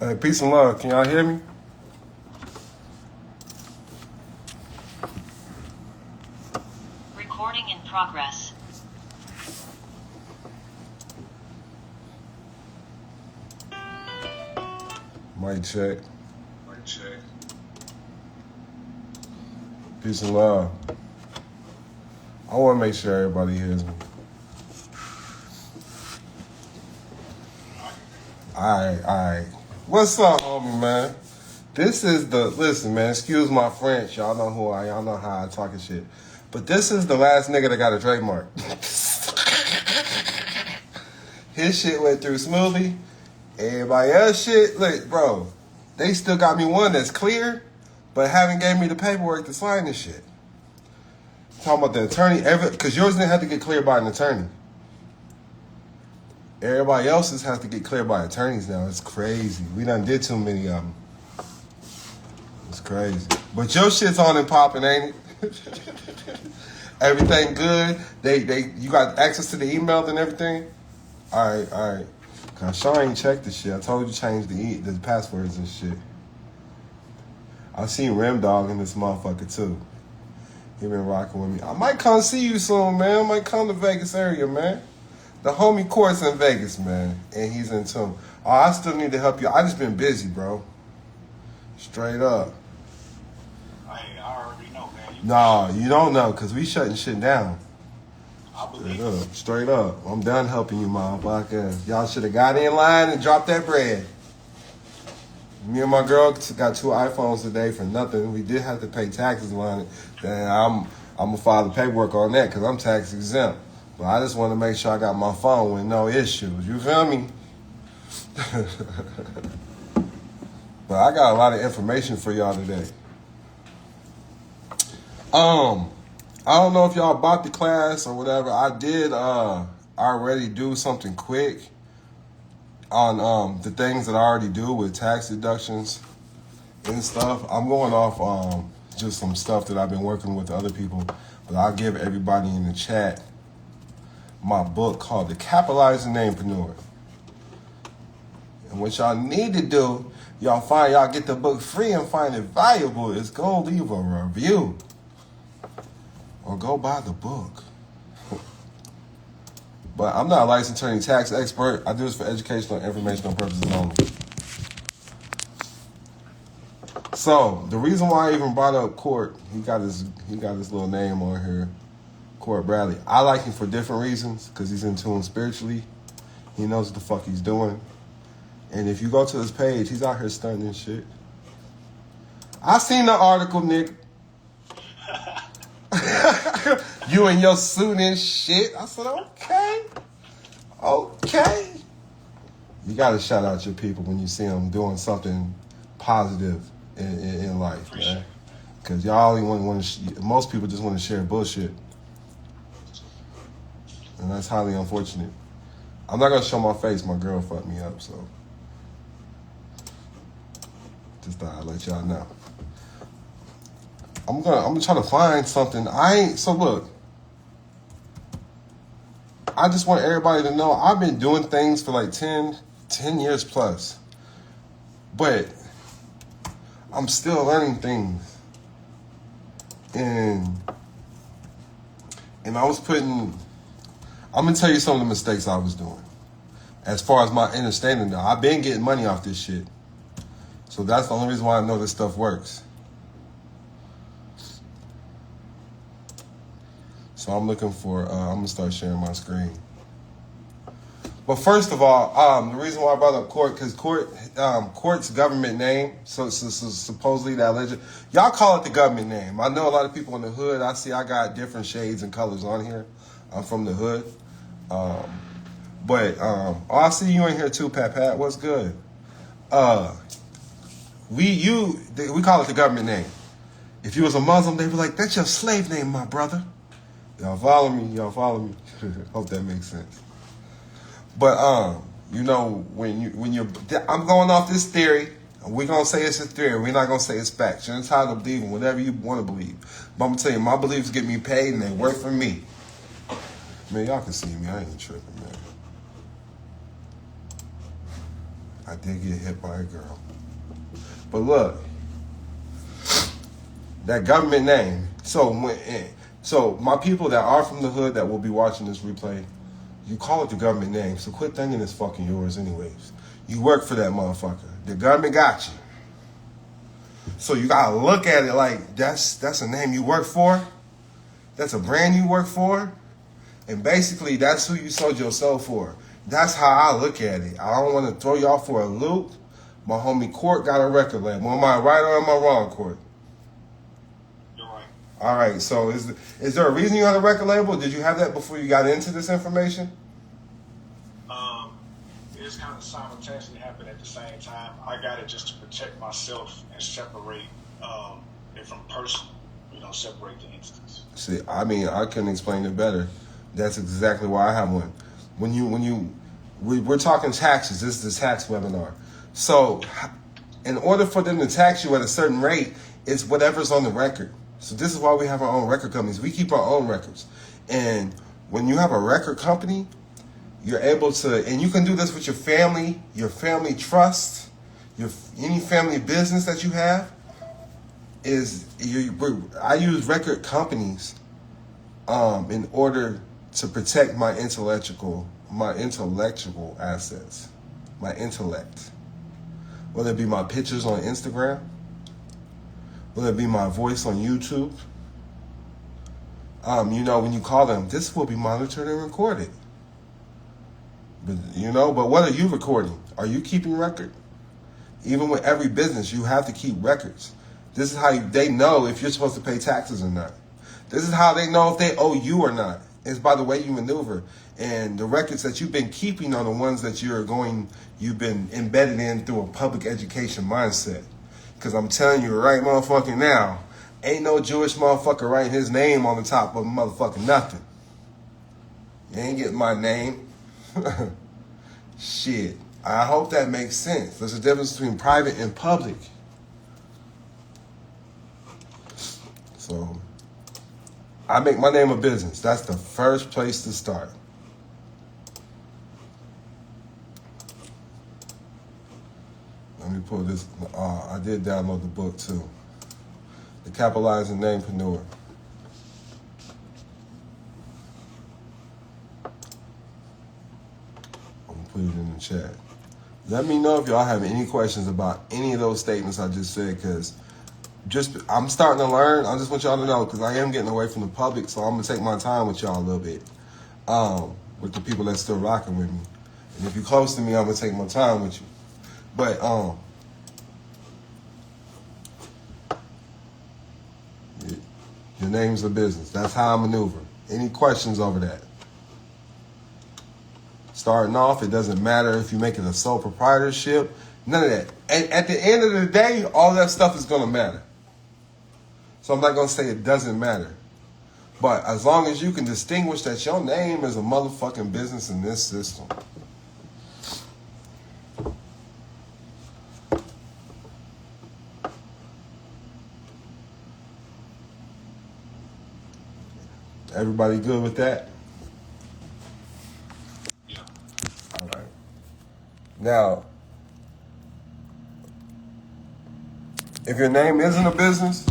Hey, peace and love. Can y'all hear me? Recording in progress. Mic check. Peace and love. I want to make sure everybody hears me. All right. What's up, homie, man? This is listen, man, excuse my French. Y'all know who I am. Y'all know how I talk and shit. But this is the last nigga that got a trademark. His shit went through smoothly. Everybody else shit, look, bro, they still got me one that's clear, but haven't gave me the paperwork to sign this shit. Talking about the attorney, because yours didn't have to get cleared by an attorney. Everybody else's has to get cleared by attorneys now. It's crazy. We done did too many of them. It's crazy. But your shit's on and popping, ain't it? Everything good? You got access to the email and everything? All right. Cause Sean ain't checked the shit. I told you to change the passwords and shit. I seen Rim Dog in this motherfucker too. He been rocking with me. I might come see you soon, man. I might come to Vegas area, man. The homie Court's in Vegas, man, and he's in tune. Oh, I still need to help you. I just been busy, bro. Straight up. Hey, I already know, man. Nah, you don't know, cause we shutting shit down. I believe Straight up. I'm done helping you, motherfucker. Y'all should have got in line and dropped that bread. Me and my girl got 2 iPhones today for nothing. We did have to pay taxes on it. Then I'm gonna file the paperwork on that because I'm tax exempt. But I just want to make sure I got my phone with no issues. You feel me? But I got a lot of information for y'all today. I don't know if y'all bought the class or whatever. I did already do something quick on the things that I already do with tax deductions and stuff. I'm going off just some stuff that I've been working with other people, but I'll give everybody in the chat my book called The Capitalizing Namepreneur. And what y'all need to do, y'all get the book free and find it valuable, is go leave a review. Or go buy the book. But I'm not a licensed attorney tax expert. I do this for educational and informational purposes only. So the reason why I even brought up Court, he got his little name on here, Court Bradley. I like him for different reasons because he's in tune spiritually. He knows what the fuck he's doing. And if you go to his page, he's out here stunting and shit. I seen the article, Nick. You and your suit and shit. I said, okay. You got to shout out your people when you see them doing something positive in life, man. Because y'all only most people just want to share bullshit. And that's highly unfortunate. I'm not going to show my face. My girl fucked me up, so. Just thought I'd let y'all know. I'm gonna try to find something. So look, I just want everybody to know I've been doing things for like 10 years plus. But I'm still learning things. And I'm gonna tell you some of the mistakes I was doing. As far as my understanding now, I've been getting money off this shit. So that's the only reason why I know this stuff works. So I'm looking for, I'm going to start sharing my screen. But first of all, the reason why I brought up Court, because Court's government name, so supposedly that legend, y'all call it the government name. I know a lot of people in the hood, I got different shades and colors on here. I'm from the hood. I see you in here too, Pat. What's good? We call it the government name. If you was a Muslim, they'd be like, that's your slave name, my brother. Y'all follow me? Hope that makes sense. But when you're I'm going off this theory. We're gonna say it's a theory. We're not gonna say it's facts. You're entitled to believe in whatever you want to believe. But I'm gonna tell you, my beliefs get me paid and they work for me. Man, y'all can see me. I ain't tripping, man. I did get hit by a girl. But look, that government name. So my people that are from the hood that will be watching this replay, you call it the government name. So quit thinking it's fucking yours anyways. You work for that motherfucker. The government got you. So you gotta look at it like that's a name you work for. That's a brand you work for. And basically that's who you sold your soul for. That's how I look at it. I don't want to throw y'all for a loop. My homie Court got a record label. Am I right or am I wrong, Court? You're right. All right. So is there a reason you had a record label? Did you have that before you got into this information? It's kind of simultaneously happened at the same time. I got it just to protect myself and separate it from personal. Separate the entities. See, I mean, I couldn't explain it better. That's exactly why I have one. We're talking taxes. This is a tax webinar. So, in order for them to tax you at a certain rate, it's whatever's on the record. So this is why we have our own record companies. We keep our own records. And when you have a record company, you're able to, and you can do this with your family trust, any family business that you have. I use record companies in order to protect my intellectual assets, my intellect. Whether it be my pictures on Instagram, whether it be my voice on YouTube. When you call them, this will be monitored and recorded. But what are you recording? Are you keeping record? Even with every business, you have to keep records. This is how they know if you're supposed to pay taxes or not. This is how they know if they owe you or not. It's by the way you maneuver. And the records that you've been keeping are the ones that you've been embedded in through a public education mindset. Because I'm telling you right motherfucking now, ain't no Jewish motherfucker writing his name on the top of motherfucking nothing. You ain't getting my name. Shit. I hope that makes sense. There's a difference between private and public. So, I make my name a business. That's the first place to start. Let me pull this. I did download the book too. The Capitalizing Namepreneur. I'm gonna put it in the chat. Let me know if y'all have any questions about any of those statements I just said, because I'm starting to learn. I just want y'all to know, because I am getting away from the public, so I'm going to take my time with y'all a little bit, with the people that's still rocking with me. And if you're close to me, I'm going to take my time with you. But your name's a business. That's how I maneuver. Any questions over that? Starting off, it doesn't matter if you make it a sole proprietorship. None of that. And at the end of the day, all that stuff is going to matter. So I'm not going to say it doesn't matter. But as long as you can distinguish that your name is a motherfucking business in this system. Everybody good with that? Yeah. All right. Now, if your name isn't a business,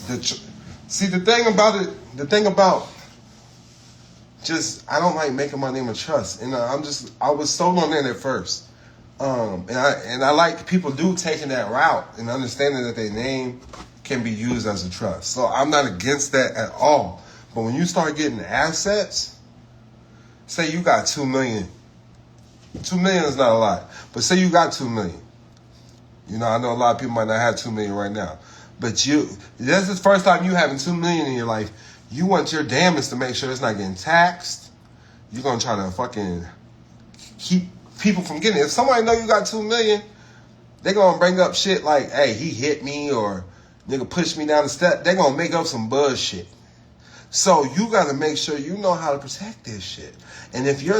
the thing about I don't like making my name a trust, and I was sold on that at first, and I like people taking that route and understanding that their name can be used as a trust. So I'm not against that at all. But when you start getting assets, say you got $2 million. $2 million is not a lot, but say you got $2 million. I know a lot of people might not have $2 million right now, but this is the first time you having $2 million in your life. You want your damage to make sure it's not getting taxed. You're gonna try to fucking keep people from getting it. If somebody know you got $2 million, they're gonna bring up shit like, "Hey, he hit me," or "Nigga pushed me down the step." They're gonna make up some bullshit. So you gotta make sure you know how to protect this shit. And if you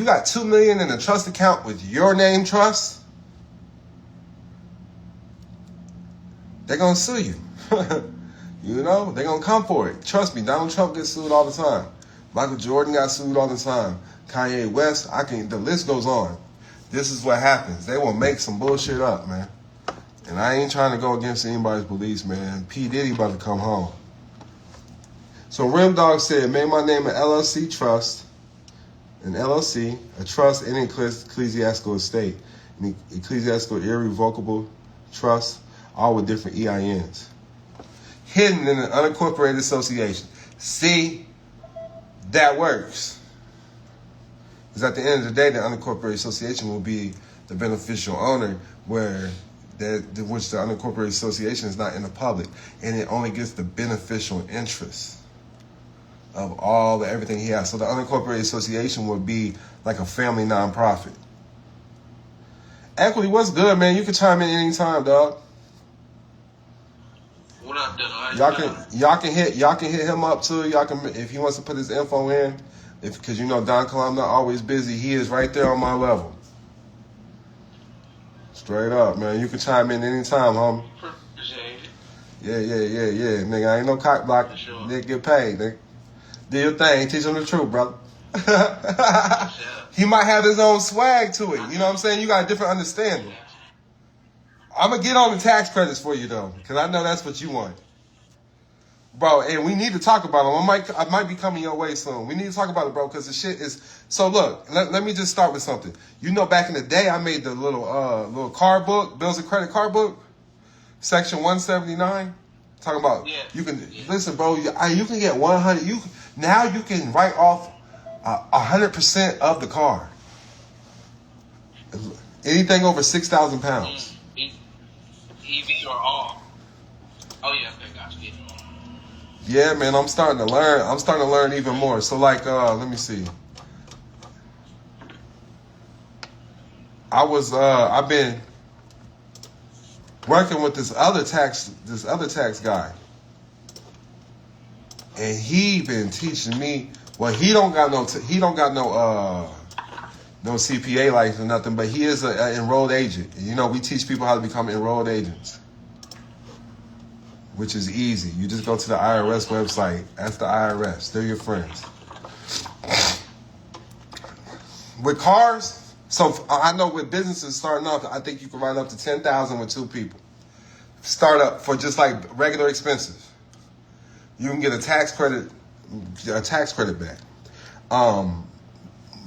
got $2 million in a trust account with your name trust, they're going to sue you. They're going to come for it. Trust me, Donald Trump gets sued all the time. Michael Jordan got sued all the time. Kanye West, the list goes on. this is what happens. They will make some bullshit up, man. And I ain't trying to go against anybody's beliefs, man. P. Diddy about to come home. So Rim Dog said, made my name an LLC trust, an LLC, a trust, and ecclesiastical estate, an ecclesiastical irrevocable trust, all with different EINs. Hidden in an unincorporated association. See, that works. Because at the end of the day, the unincorporated association will be the beneficial owner, which the unincorporated association is not in the public, and it only gets the beneficial interest of everything he has. So the unincorporated association would be like a family nonprofit. Equity, what's good, man? You can chime in anytime, dog. What up, dog? Y'all can hit him up too. Y'all can, if he wants to put his info in, because you know Don Kilam not always busy. He is right there on my level. Straight up, man. You can chime in anytime, homie. Appreciate it. Yeah. Nigga, I ain't no cock block. Sure. Nigga get paid, nigga. Do your thing. Teach him the truth, brother. He might have his own swag to it. You know what I'm saying? You got a different understanding. I'm going to get on the tax credits for you, though, because I know that's what you want. Bro, and we need to talk about them. I might be coming your way soon. We need to talk about it, bro, because the shit is... So, look, let me just start with something. You know, back in the day, I made the little car book, bills of credit car book, section 179. Talking about, you can... Listen, bro, you can get 100... Now you can write off 100% of the car. Anything over 6,000 pounds. EV or all. Oh, yeah, okay, gotcha. Yeah, man, I'm starting to learn even more. So, like, let me see. I've been working with this other tax guy. And he been teaching me. Well, he don't got no CPA license or nothing, but he is an enrolled agent. You know, we teach people how to become enrolled agents, which is easy. You just go to the IRS website. Ask the IRS. They're your friends. With cars, so I know with businesses starting off, I think you can write up to $10,000 with 2 people. Start up for just like regular expenses. You can get a tax credit back.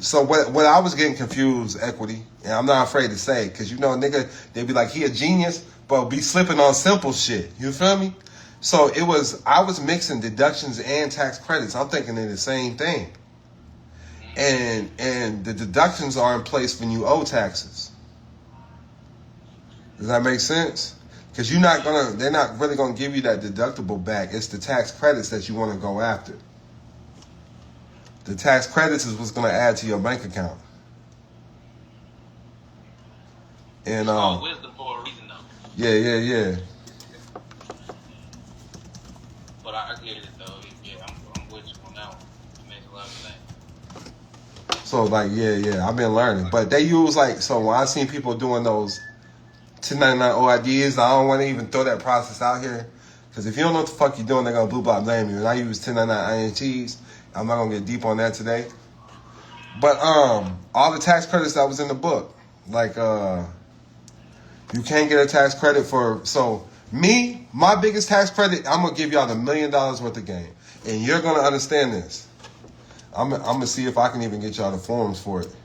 So what I was getting confused, Equity, and I'm not afraid to say, because you know, nigga, they be like, he a genius, but be slipping on simple shit. You feel me? So I was mixing deductions and tax credits. I'm thinking they're the same thing. And the deductions are in place when you owe taxes. Does that make sense? Because they're not really gonna give you that deductible back. It's the tax credits that you want to go after. The tax credits is what's gonna add to your bank account. And it's called wisdom for a reason, though. Yeah. But I get it, though. Yeah, I'm with you on that one. It makes a lot of sense. So like, yeah, I've been learning. But they use so when I seen people doing those 1099 OIDs, I don't want to even throw that process out here. Because if you don't know what the fuck you're doing, they're going to blue block blame you. And I use 1099 INGs. I'm not going to get deep on that today. But all the tax credits that was in the book, like you can't get a tax credit for... So my biggest tax credit, I'm going to give y'all the $1 million worth of game. And you're going to understand this. I'm going to see if I can even get y'all the forms for it.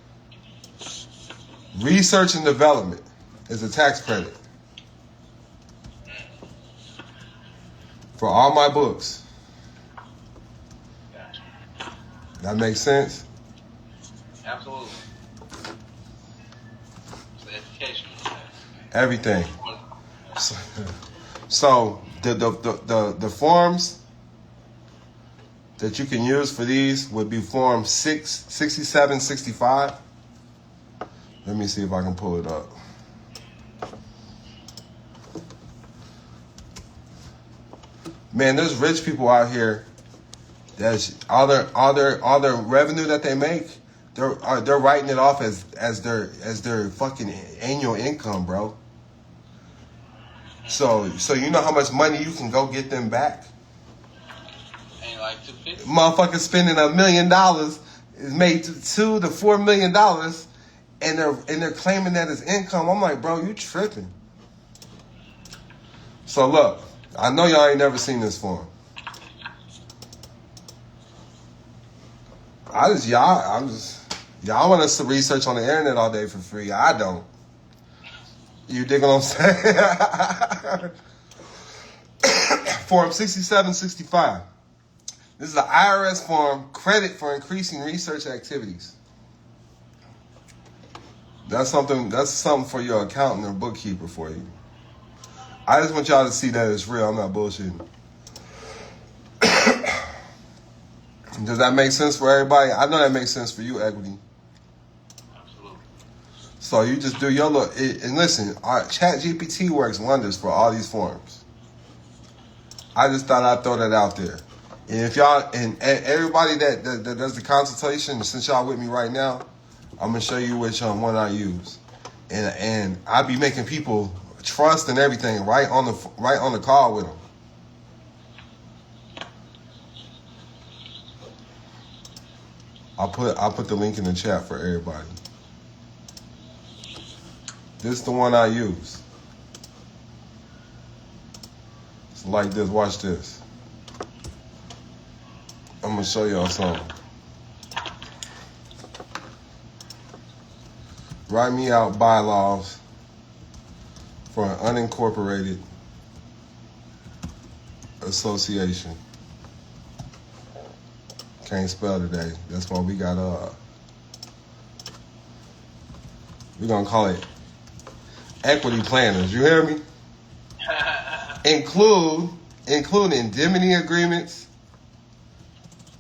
Research and development is a tax credit for all my books. Gotcha. That makes sense? Absolutely. It's education. Everything. So the forms that you can use for these would be form 67, 65. Let me see if I can pull it up. Man, there's rich people out here that's all their revenue that they make, they're writing it off as their fucking annual income, bro. So you know how much money you can go get them back? Ain't like $250. Motherfucker spending $1 million is made $2 to $4 million, and they're claiming that as income. I'm like, bro, you tripping. So look, I know y'all ain't never seen this form. Y'all want us to research on the internet all day for free. I don't. You dig what I'm saying? Form 6765. This is an IRS form, credit for increasing research activities. That's something for your accountant or bookkeeper for you. I just want y'all to see that it's real. I'm not bullshitting. Does that make sense for everybody? I know that makes sense for you, Equity. Absolutely. So you just do your look. And listen, our ChatGPT works wonders for all these forms. I just thought I'd throw that out there. And if y'all, and everybody that does the consultation, since y'all with me right now, I'm going to show you which one I use. And I be making people trust and everything right on the call with them. I'll put the link in the chat for everybody. This is the one I use. It's like this. Watch this. I'm gonna show y'all something. Write me out bylaws for an unincorporated association. Can't spell today. That's why we got we're gonna call it equity planners. You hear me? Include indemnity agreements.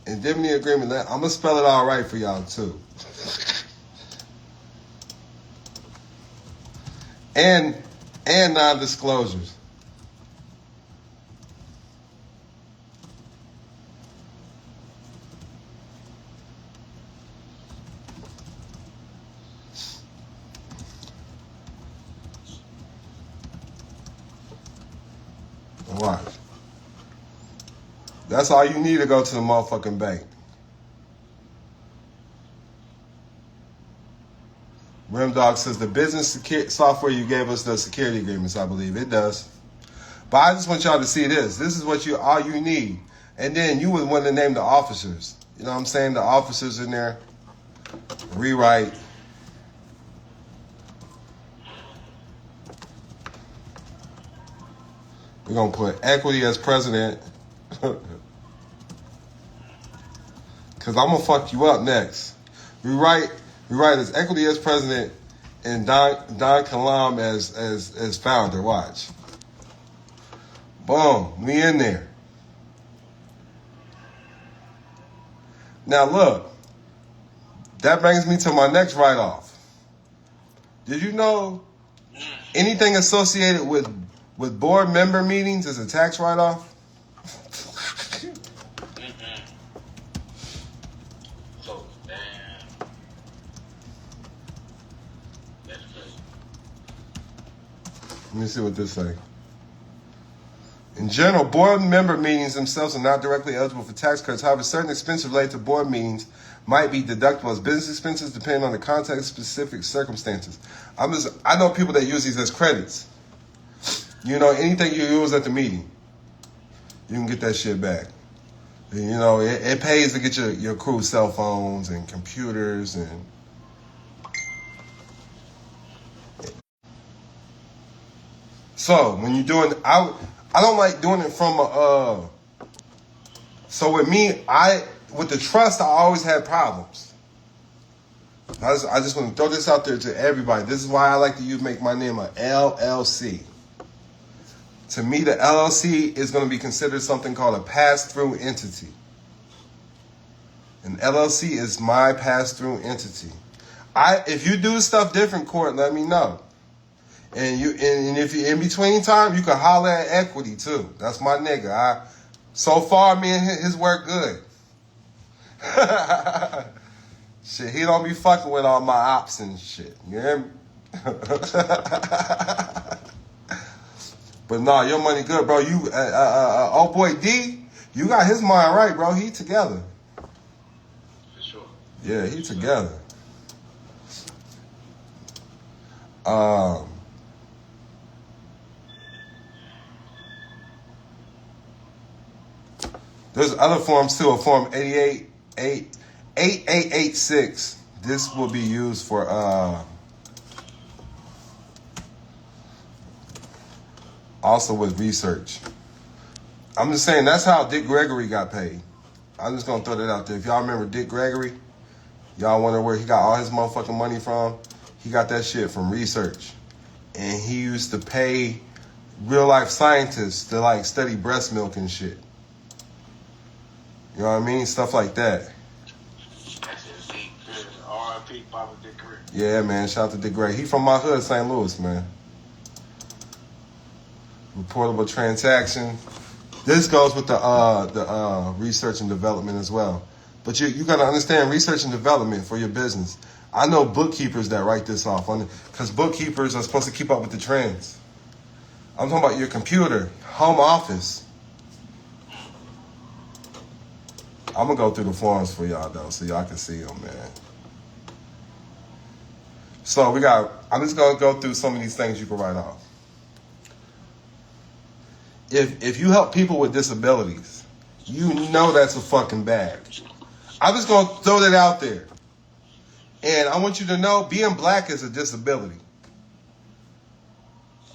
Indemnity agreement. I'm gonna spell it all right for y'all too. And non-disclosures. Watch. That's all you need to go to the motherfucking bank. RimDog says the business software you gave us does security agreements. I believe it does. But I just want y'all to see this. This is what all you need. And then you would want to name the officers. You know what I'm saying? The officers in there. Rewrite. We're going to put equity as president. Because I'm going to fuck you up next. Rewrite as equity as president and Don Kilam as founder. Watch. Boom. We in there. Now look. That brings me to my next write-off. Did you know anything associated with board member meetings is a tax write-off? So, damn. That's crazy. Let me see what this say. In general, board member meetings themselves are not directly eligible for tax credits. However, certain expenses related to board meetings might be deductible as business expenses depending on the context-specific circumstances. I know people that use these as credits. You know, anything you use at the meeting, you can get that shit back. You know, it pays to get your crew cell phones and computers and... So, when you're doing... I don't like doing it from a... So with me, with the trust, I always had problems. I just want to throw this out there to everybody. This is why I like to make my name a LLC. To me, the LLC is going to be considered something called a pass-through entity. An LLC is my pass-through entity. If you do stuff different, Court, let me know. And if you're in between time, you can holler at Equity too. That's my nigga. So far, me and his work good. Shit, he don't be fucking with all my ops and shit. You hear me? But nah, your money good, bro. You, oh boy, D, you got his mind right, bro. He together. For sure. Yeah, he together. Um, there's other forms too. A form 8886. This will be used for also with research. I'm just saying that's how Dick Gregory got paid. I'm just gonna throw that out there. If y'all remember Dick Gregory, y'all wonder where he got all his motherfucking money from. He got that shit from research, and he used to pay real life scientists to like study breast milk and shit. You know what I mean? Stuff like that. That's it. Deep. R.I.P. Papa Dick Gregory. Yeah, man. Shout out to Dick Gregory. He from my hood, St. Louis, man. Reportable transaction. This goes with the research and development as well. But you got to understand research and development for your business. I know bookkeepers that write this off because bookkeepers are supposed to keep up with the trends. I'm talking about your computer, home office. I'm going to go through the forms for y'all, though, so y'all can see them, man. So I'm just going to go through some of these things you can write off. If you help people with disabilities, you know that's a fucking bag. I'm just going to throw that out there. And I want you to know being black is a disability.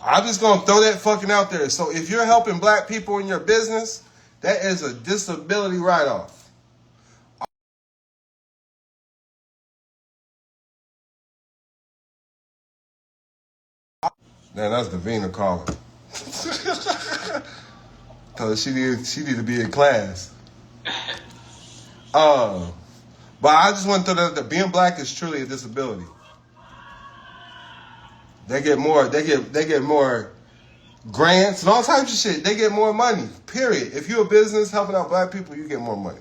I'm just going to throw that fucking out there. So if you're helping black people in your business, that is a disability write-off. Man, that's Davina calling. Tell her she need to be in class. But I just want to throw that being black is truly a disability. They get more grants and all types of shit. They get more money. Period. If you're a business helping out black people, you get more money.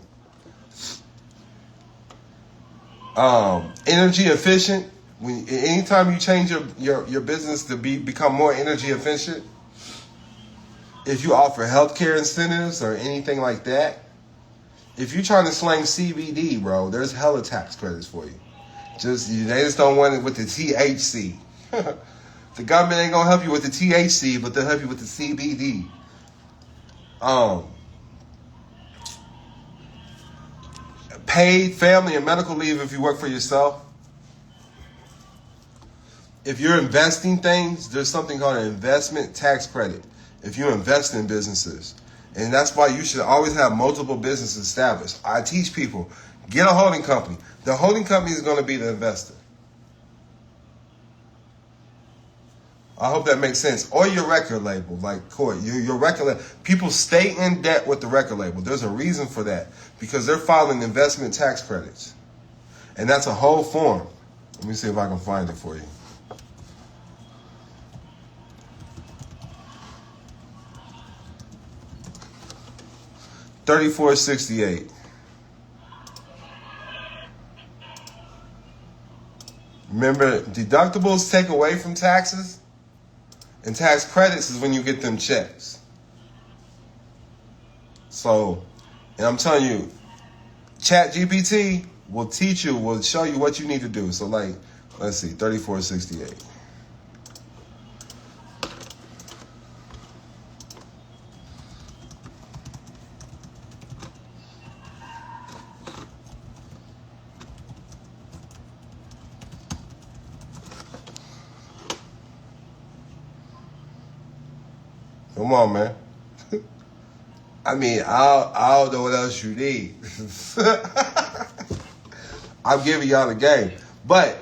Energy efficient. Anytime you change your business to become more energy efficient, if you offer healthcare incentives or anything like that, if you're trying to slang CBD, bro, there's hella tax credits for you. They just don't want it with the THC. The government ain't gonna help you with the THC, but they'll help you with the CBD. Paid family and medical leave if you work for yourself. If you're investing things, there's something called an investment tax credit. If you invest in businesses. And that's why you should always have multiple businesses established. I teach people, get a holding company. The holding company is going to be the investor. I hope that makes sense. Or your record label, like Court. Your record label. People stay in debt with the record label. There's a reason for that. Because they're filing investment tax credits. And that's a whole form. Let me see if I can find it for you. $34.68. Remember, deductibles take away from taxes, and tax credits is when you get them checks. So, and I'm telling you, ChatGPT will show you what you need to do. So, like, let's see, $34.68. Come on, man. I mean, I don't know what else you need. I'm giving y'all the game. But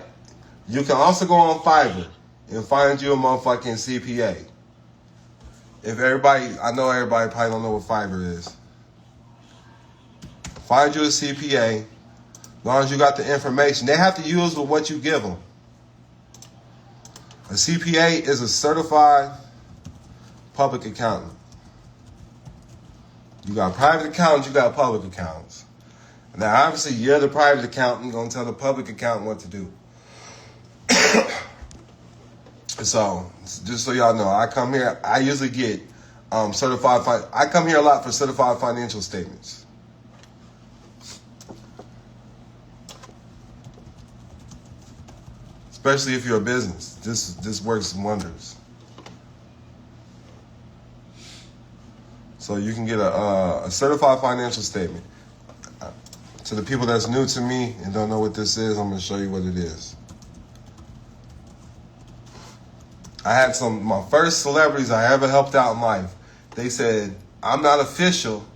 you can also go on Fiverr and find you a motherfucking CPA. I know everybody probably don't know what Fiverr is. Find you a CPA. As long as you got the information. They have to use with what you give them. A CPA is a certified public accountant. You got private accountants, you got public accountants. Now, obviously, you're the private accountant going to tell the public accountant what to do. So, just so y'all know, I come here, I usually get I come here a lot for certified financial statements. Especially if you're a business. this works wonders. So you can get a certified financial statement. To the people that's new to me and don't know what this is, I'm going to show you what it is. I had my first celebrities I ever helped out in life. They said, I'm not official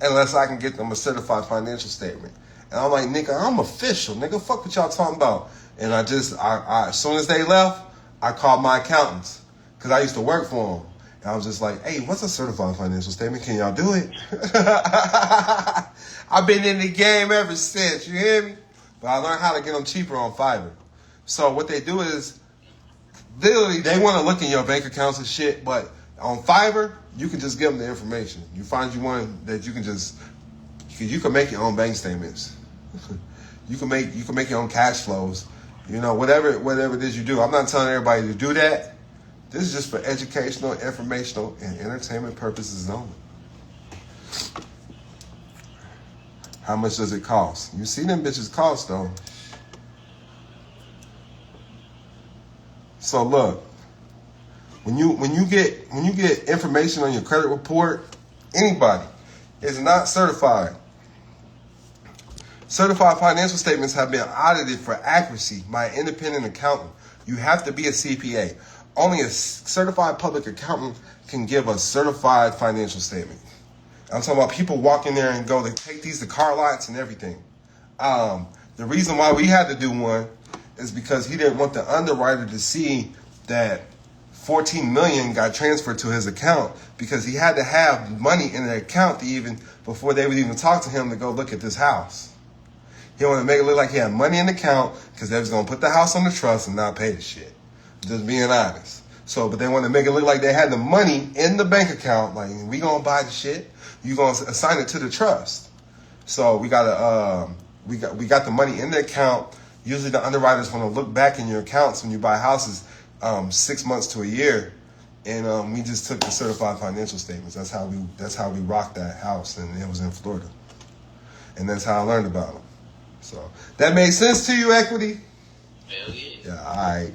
unless I can get them a certified financial statement. And I'm like, nigga, I'm official. Nigga, fuck what y'all talking about. And I as soon as they left, I called my accountants because I used to work for them. And I was just like, hey, what's a certified financial statement? Can y'all do it? I've been in the game ever since, you hear me? But I learned how to get them cheaper on Fiverr. So what they do is, literally, they want to look in your bank accounts and shit, but on Fiverr, you can just give them the information. You find you one that you can make your own bank statements. you can make your own cash flows. You know, whatever it is you do. I'm not telling everybody to do that. This is just for educational, informational, and entertainment purposes only. How much does it cost? You see them bitches cost though. So look, when you get information on your credit report, anybody is not certified. Certified financial statements have been audited for accuracy by an independent accountant. You have to be a CPA. Only a certified public accountant can give a certified financial statement. I'm talking about people walk in there and go, they take these to car lots and everything. The reason why we had to do one is because he didn't want the underwriter to see that $14 million got transferred to his account, because he had to have money in the account before they would even talk to him to go look at this house. He wanted to make it look like he had money in the account because they was going to put the house on the trust and not pay the shit. Just being honest. So, but they wanted to make it look like they had the money in the bank account. Like, we going to buy the shit. You going to assign it to the trust. So we got the money in the account. Usually the underwriters want to look back in your accounts when you buy houses 6 months to a year. And we just took the certified financial statements. That's how we rocked that house, and it was in Florida. And that's how I learned about them. So that made sense to you, Equity? Hell yeah. Yeah, all right.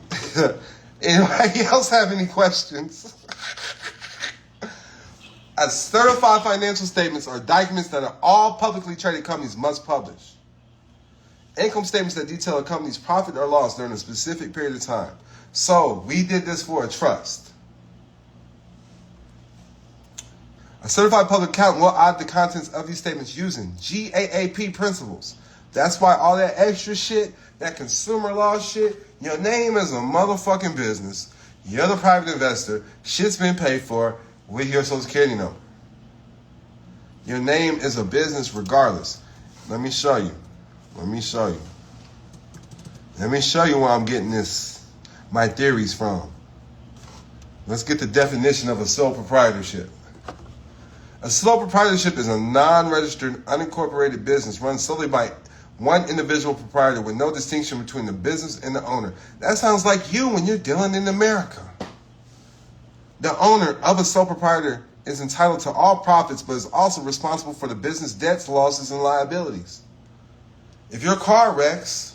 Anybody else have any questions? As certified financial statements are documents that are all publicly traded companies must publish. Income statements that detail a company's profit or loss during a specific period of time. So we did this for a trust. A certified public accountant will audit the contents of these statements using GAAP principles. That's why all that extra shit, that consumer law shit, your name is a motherfucking business. You're the private investor. Shit's been paid for with your social security number. Your name is a business regardless. Let me show you. Let me show you where I'm getting my theories from. Let's get the definition of a sole proprietorship. A sole proprietorship is a non-registered, unincorporated business run solely by one individual proprietor with no distinction between the business and the owner. That sounds like you when you're dealing in America. The owner of a sole proprietor is entitled to all profits, but is also responsible for the business debts, losses, and liabilities. If your car wrecks,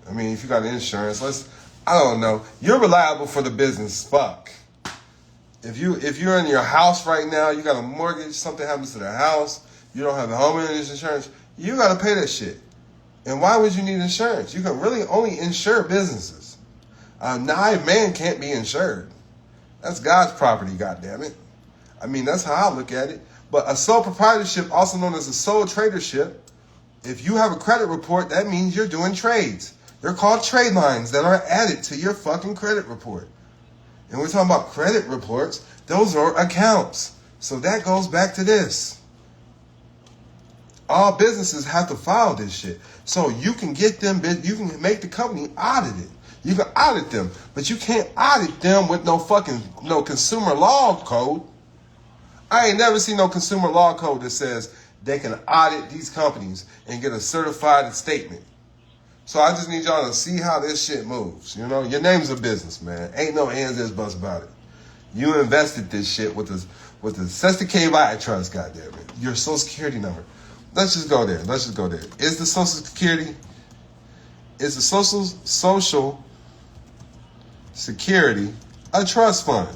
if you got insurance, I don't know, you're reliable for the business. Fuck. If you're in your house right now, you got a mortgage, something happens to the house, you don't have the homeowner's insurance, you got to pay that shit. And why would you need insurance? You can really only insure businesses. A live man can't be insured. That's God's property, goddammit. That's how I look at it. But a sole proprietorship, also known as a sole tradership, if you have a credit report, that means you're doing trades. They're called trade lines that are added to your fucking credit report. And we're talking about credit reports. Those are accounts. So that goes back to this. All businesses have to file this shit. So you can get them, you can make the company audited. You can audit them, but you can't audit them with no consumer law code. I ain't never seen no consumer law code that says they can audit these companies and get a certified statement. So I just need y'all to see how this shit moves. You know, your name's a business, man. Ain't no ands, ifs, buts about it. You invested this shit with the Sesta Trust, goddammit. Your social security number. Let's just go there. Is the social Security a trust fund.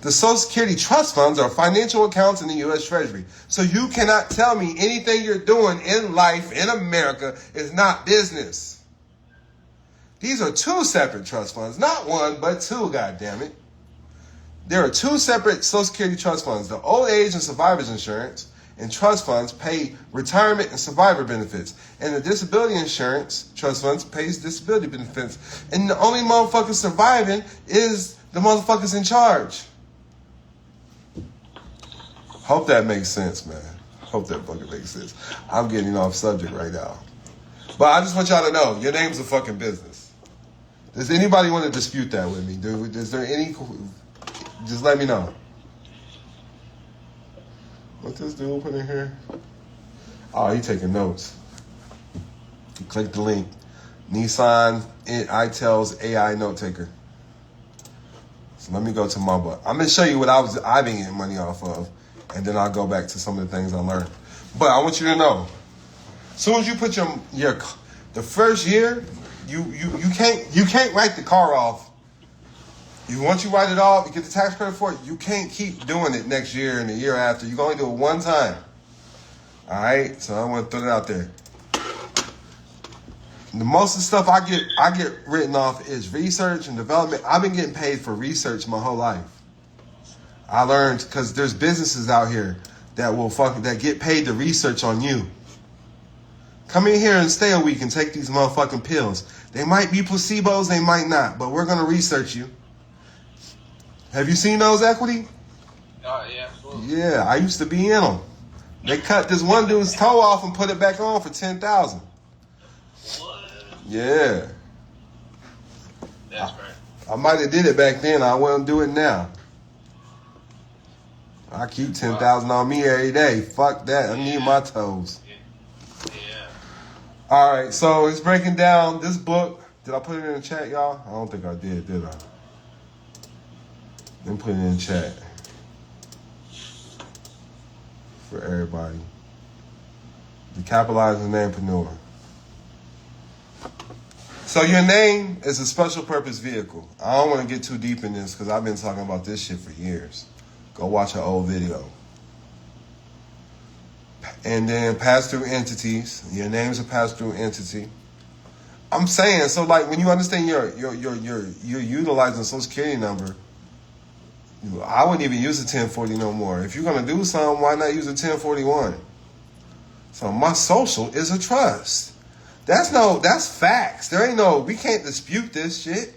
The Social Security trust funds are financial accounts in the U.S. Treasury. So you cannot tell me anything you're doing in life in America is not business. These are two separate trust funds. Not one, but two, goddammit. There are two separate Social Security trust funds. The old age and survivors insurance and trust funds pay retirement and survivor benefits. And the disability insurance trust funds pays disability benefits. And the only motherfucker surviving is the motherfuckers in charge. Hope that makes sense, man. Hope that fucking makes sense. I'm getting off subject right now. But I just want y'all to know, your name's a fucking business. Does anybody want to dispute that with me, dude? Is there any... Just let me know. What this dude put in here? Oh, he taking notes. Click the link. Nissan iTel's AI note taker. So let me go to my butt. I'm gonna show you what I've been getting money off of, and then I'll go back to some of the things I learned. But I want you to know, as soon as you put the first year, you can't write the car off. Once you write it off, you get the tax credit for it, you can't keep doing it next year and the year after. You can only do it one time. All right? So I want to throw that out there. The most of the stuff I get written off is research and development. I've been getting paid for research my whole life. I learned because there's businesses out here that get paid to research on you. Come in here and stay a week and take these motherfucking pills. They might be placebos, they might not, but we're gonna research you. Have you seen those, Equity? Oh, yeah, absolutely. Yeah, I used to be in them. They cut this one dude's toe off and put it back on for $10,000. What? Yeah. That's right. I might have did it back then. I wouldn't do it now. I keep $10,000 on me every day. Fuck that. I need my toes. Yeah. All right, so it's breaking down this book. Did I put it in the chat, y'all? I don't think I did I? Then put it in the chat for everybody. The capitalizing namepreneur. So your name is a special purpose vehicle. I don't want to get too deep in this because I've been talking about this shit for years. Go watch an old video. And then pass-through entities. Your name's a pass-through entity. I'm saying, so like when you understand you're utilizing a Social Security number, I wouldn't even use a 1040 no more. If you're gonna do something, why not use a 1041? So my social is a trust. That's facts. We can't dispute this shit.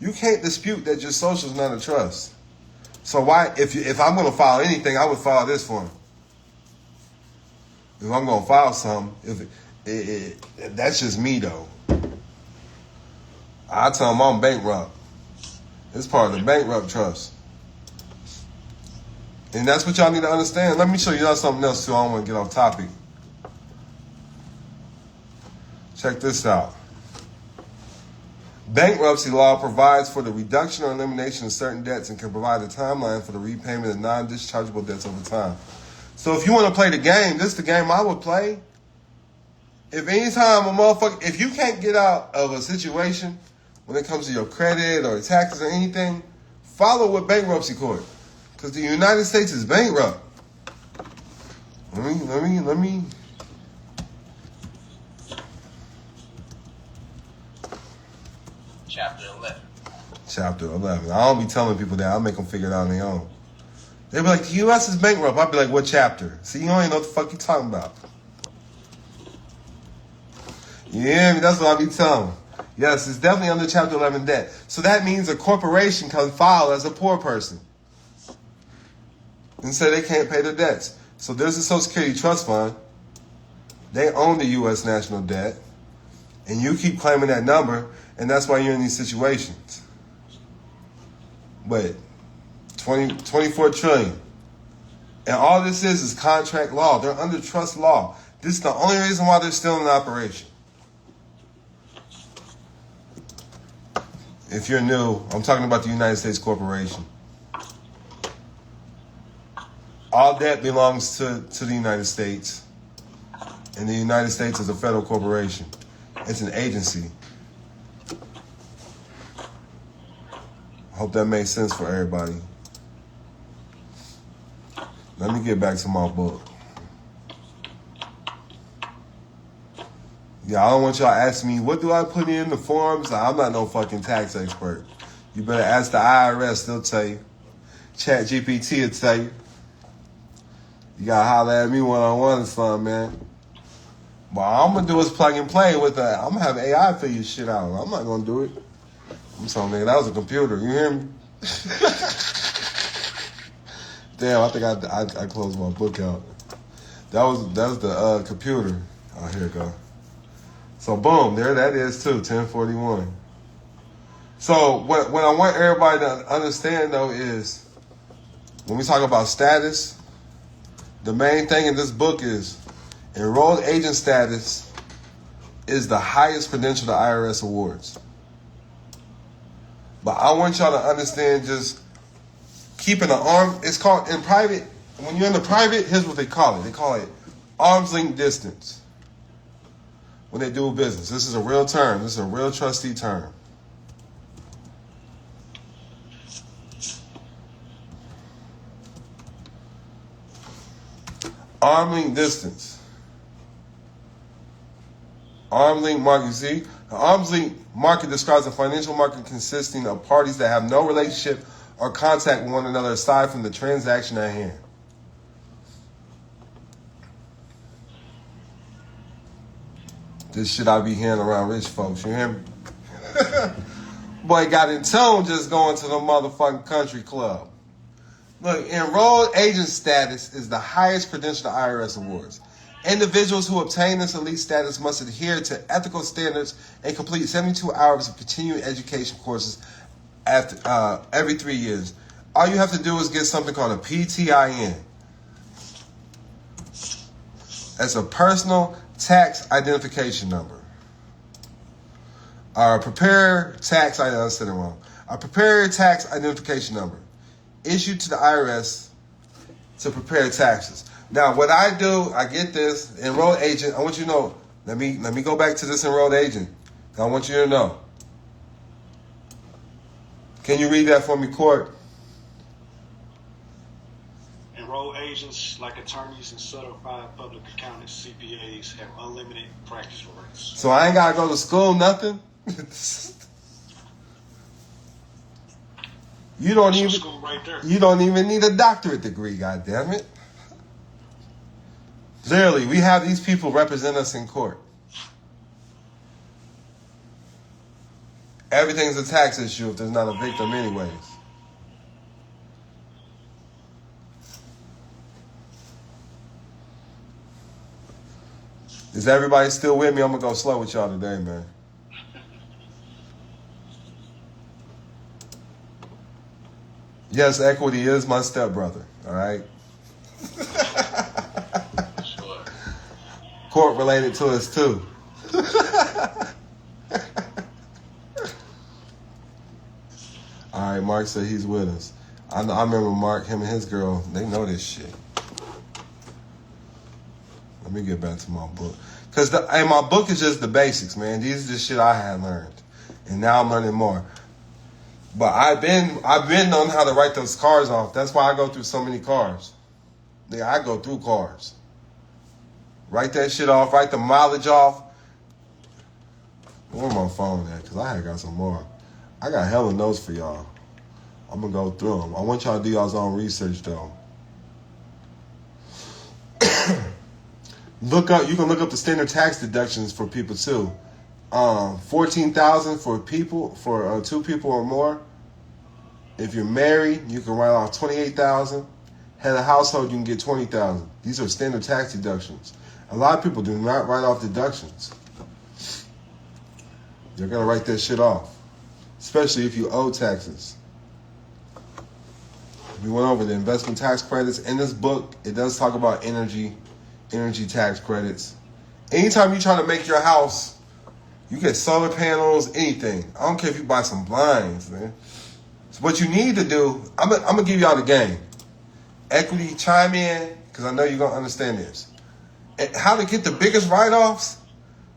You can't dispute that your social is not a trust. So why, if I'm gonna file anything, I would file this form. If I'm gonna file something, that's just me though. I tell them I'm bankrupt. It's part of the bankrupt trust. And that's what y'all need to understand. Let me show you something else too. I don't want to get off topic. Check this out. Bankruptcy law provides for the reduction or elimination of certain debts and can provide a timeline for the repayment of non-dischargeable debts over time. So if you want to play the game, this is the game I would play. If if you can't get out of a situation when it comes to your credit or taxes or anything, follow with bankruptcy court. Because the United States is bankrupt. Let me. Chapter 11. Chapter 11. I don't be telling people that. I'll make them figure it out on their own. They be like, the U.S. is bankrupt. I'll be like, what chapter? See, you don't even know what the fuck you talking about. Yeah, that's what I be telling them. Yes, it's definitely under Chapter 11 debt. So that means a corporation can file as a poor person and say they can't pay their debts. So there's a Social Security trust fund. They own the U.S. national debt. And you keep claiming that number, and that's why you're in these situations. But 24 trillion. And all this is contract law. They're under trust law. This is the only reason why they're still in operation. If you're new, I'm talking about the United States Corporation. All debt belongs to the United States. And the United States is a federal corporation. It's an agency. Hope that makes sense for everybody. Let me get back to my book. Yeah, I don't want y'all asking me, what do I put in the forms? I'm not no fucking tax expert. You better ask the IRS, they'll tell you. Chat GPT will tell you. You gotta holler at me one-on-one or something, man. But all I'm gonna do is plug and play with that. I'm gonna have AI figure your shit out. I'm not gonna do it. I'm telling nigga, that was a computer. You hear me? Damn, I think I closed my book out. That was the computer. Oh, here it go. So boom, there that is too, 1041. So what I want everybody to understand though is when we talk about status, the main thing in this book is enrolled agent status is the highest credential the IRS awards. But I want y'all to understand just keeping an arm, it's called in private, when you're in the private, here's what they call it. They call it arm's length distance when they do business. This is a real term. This is a real trustee term. Arm length distance. Arm length market. You see? The arm's length market describes a financial market consisting of parties that have no relationship or contact with one another aside from the transaction at hand. This shit I be hearing around rich folks, you hear me? Boy got in tone just going to the motherfucking country club. Look, enrolled agent status is the highest credential the IRS awards. Individuals who obtain this elite status must adhere to ethical standards and complete 72 hours of continuing education courses after, every 3 years. All you have to do is get something called a PTIN. That's a personal tax identification number. I said it wrong. A preparer tax identification number issued to the IRS to prepare taxes. Now, what I do, I get this enrolled agent. I want you to know. Let me go back to this enrolled agent. I want you to know. Can you read that for me, Court? Enrolled agents, like attorneys and certified public accountants, CPAs, have unlimited practice rights. So I ain't gotta go to school, nothing. You don't even. School right there. You don't even need a doctorate degree. God damn it. Literally, we have these people represent us in court. Everything's a tax issue if there's not a victim anyways. Is everybody still with me? I'm going to go slow with y'all today, man. Yes, Equity is my stepbrother, all right? Sure. Court related to us, too. All right, Mark said he's with us. I remember Mark, him and his girl, they know this shit. Let me get back to my book. Because my book is just the basics, man. These are the shit I had learned. And now I'm learning more. But I've been knowing how to write those cars off. That's why I go through so many cars. Yeah, I go through cars. Write that shit off, write the mileage off. Where my phone at? Because I had got some more. I got hella notes for y'all. I'm going to go through them. I want y'all to do y'all's own research, though. You can look up the standard tax deductions for people, too. $14,000 for people, for 2 people or more. If you're married, you can write off $28,000. Head of household, you can get $20,000. These are standard tax deductions. A lot of people do not write off deductions. They're gonna write that shit off, especially if you owe taxes. We went over the investment tax credits in this book. It does talk about energy tax credits. Anytime you try to make your house, you get solar panels, anything. I don't care if you buy some blinds, man. So what you need to do, I'm gonna give y'all the game. Equity, chime in, because I know you're gonna understand this. And how to get the biggest write-offs?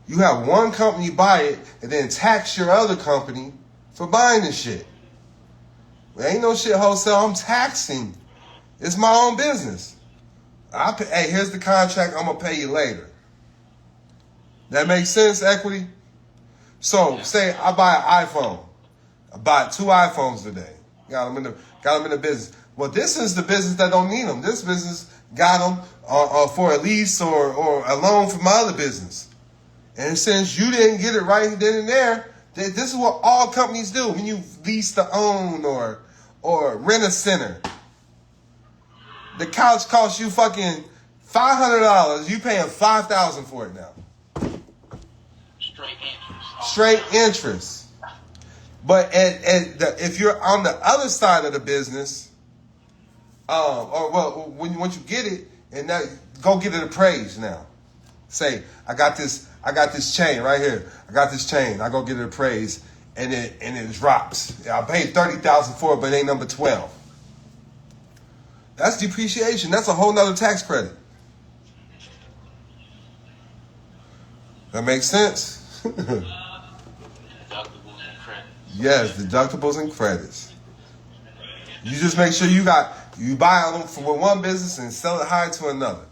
You have one company buy it and then tax your other company for buying the shit. Ain't no shit wholesale. I'm taxing. It's my own business. Hey, here's the contract. I'm gonna pay you later. That makes sense, equity? So say I buy an iPhone. I buy 2 iPhones today. Got them in the business. Well, this is the business that don't need them. This business got them for a lease or a loan from my other business. And since you didn't get it right then and there, this is what all companies do when you lease to own or rent a center. The couch costs you fucking $500. You paying $5,000 for it now. Straight interest. But if you're on the other side of the business, once you get it, and now go get it appraised now. Say, I got this chain right here. I got this chain. I go get it appraised, and it drops. I paid $30,000 for it, but it ain't number 12. That's depreciation. That's a whole nother tax credit. That makes sense? Deductibles and credits. Yes, deductibles and credits. You just make sure you buy them from one business and sell it high to another.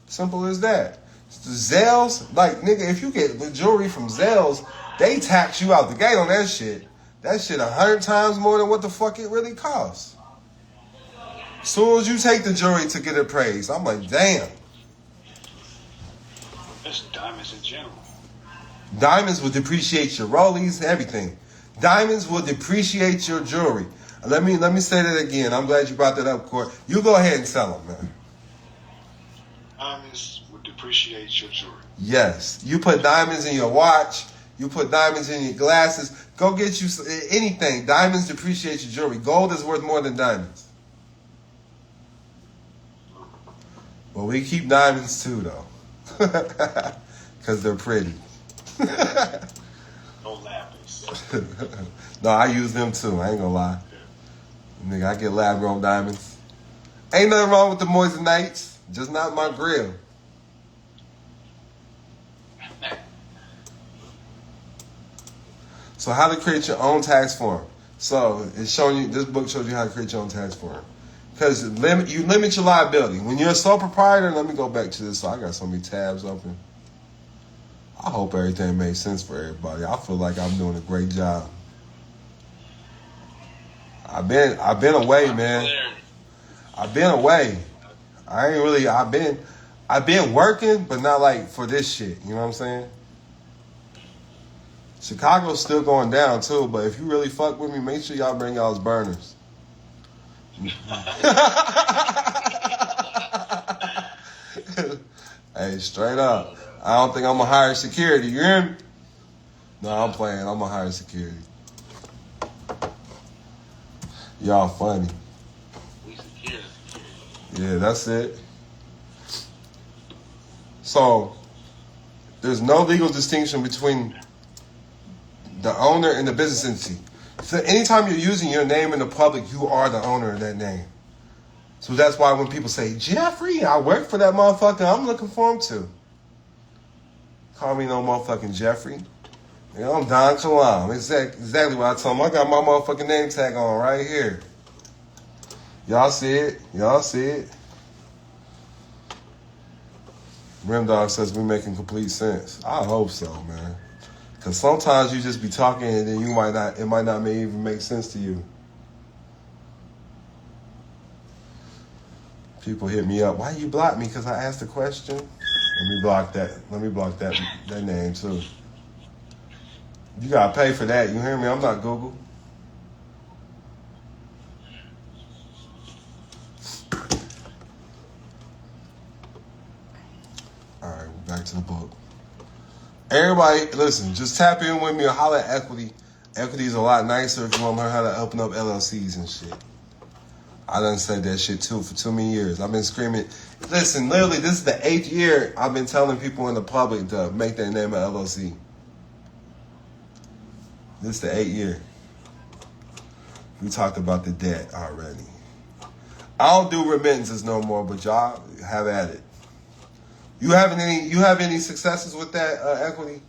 Simple as that. The Zales, like, nigga, if you get the jewelry from Zales, they tax you out the gate on that shit. That shit 100 times more than what the fuck it really costs. As soon as you take the jewelry to get it appraised, I'm like, damn. That's diamonds in general. Diamonds will depreciate your rollies, everything. Diamonds will depreciate your jewelry. Let me say that again. I'm glad you brought that up, Court. You go ahead and sell them, man. Diamonds will depreciate your jewelry. Yes. You put diamonds in your watch. You put diamonds in your glasses. Go get you anything. Diamonds depreciate your jewelry. Gold is worth more than diamonds. Well, we keep diamonds too, though. Because they're pretty. No lapis. No, I use them too. I ain't gonna lie. Nigga, I get lab-grown diamonds. Ain't nothing wrong with the moissanite. Just not my grill. So how to create your own tax form. So it's showing you, this book shows you how to create your own tax form. Because you limit your liability. When you're a sole proprietor, let me go back to this. So I got so many tabs open. I hope everything makes sense for everybody. I feel like I'm doing a great job. I've been away, man. I've been away. I've been working, but not like for this shit. You know what I'm saying? Chicago's still going down too, but if you really fuck with me, make sure y'all bring y'all's burners. Hey, straight up. I don't think I'm gonna hire security. You hear me? No, I'm playing. I'm gonna hire security. Y'all funny. We secure. Yeah, that's it. So, there's no legal distinction between the owner and the business entity. So anytime you're using your name in the public, you are the owner of that name. So that's why when people say, Jeffrey, I work for that motherfucker, I'm looking for him too. Call me no motherfucking Jeffrey. You know, I'm Don Kilam. Exactly what I told him. I got my motherfucking name tag on right here. Y'all see it? Y'all see it? Rim Dog says we're making complete sense. I hope so, man. Because sometimes you just be talking and then it might not even make sense to you. People hit me up. Why you block me? Because I asked a question. Let me block that name too. You gotta pay for that. You hear me? I'm not Google. All right, back to the book. Everybody, listen, just tap in with me or holler at Equity. Equity is a lot nicer if you want to learn how to open up LLCs and shit. I done said that shit too for too many years. I've been screaming. Listen, literally, this is the 8th year I've been telling people in the public to make their name an LLC. This is the 8th year. We talked about the debt already. I don't do remittances no more, but y'all have at it. You have any successes with that Equity?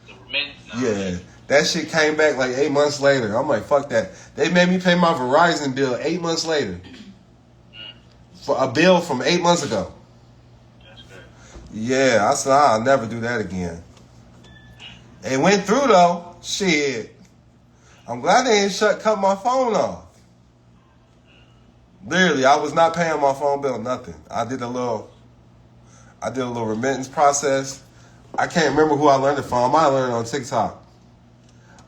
The remittance? No. Yeah. That shit came back like 8 months later. I'm like, fuck that. They made me pay my Verizon bill 8 months later. For a bill from 8 months ago. That's good. Yeah, I said, I'll never do that again. It went through though. Shit. I'm glad they ain't cut my phone off. Literally, I was not paying my phone bill, nothing. I did a little remittance process. I can't remember who I learned it from. I might have learned it on TikTok.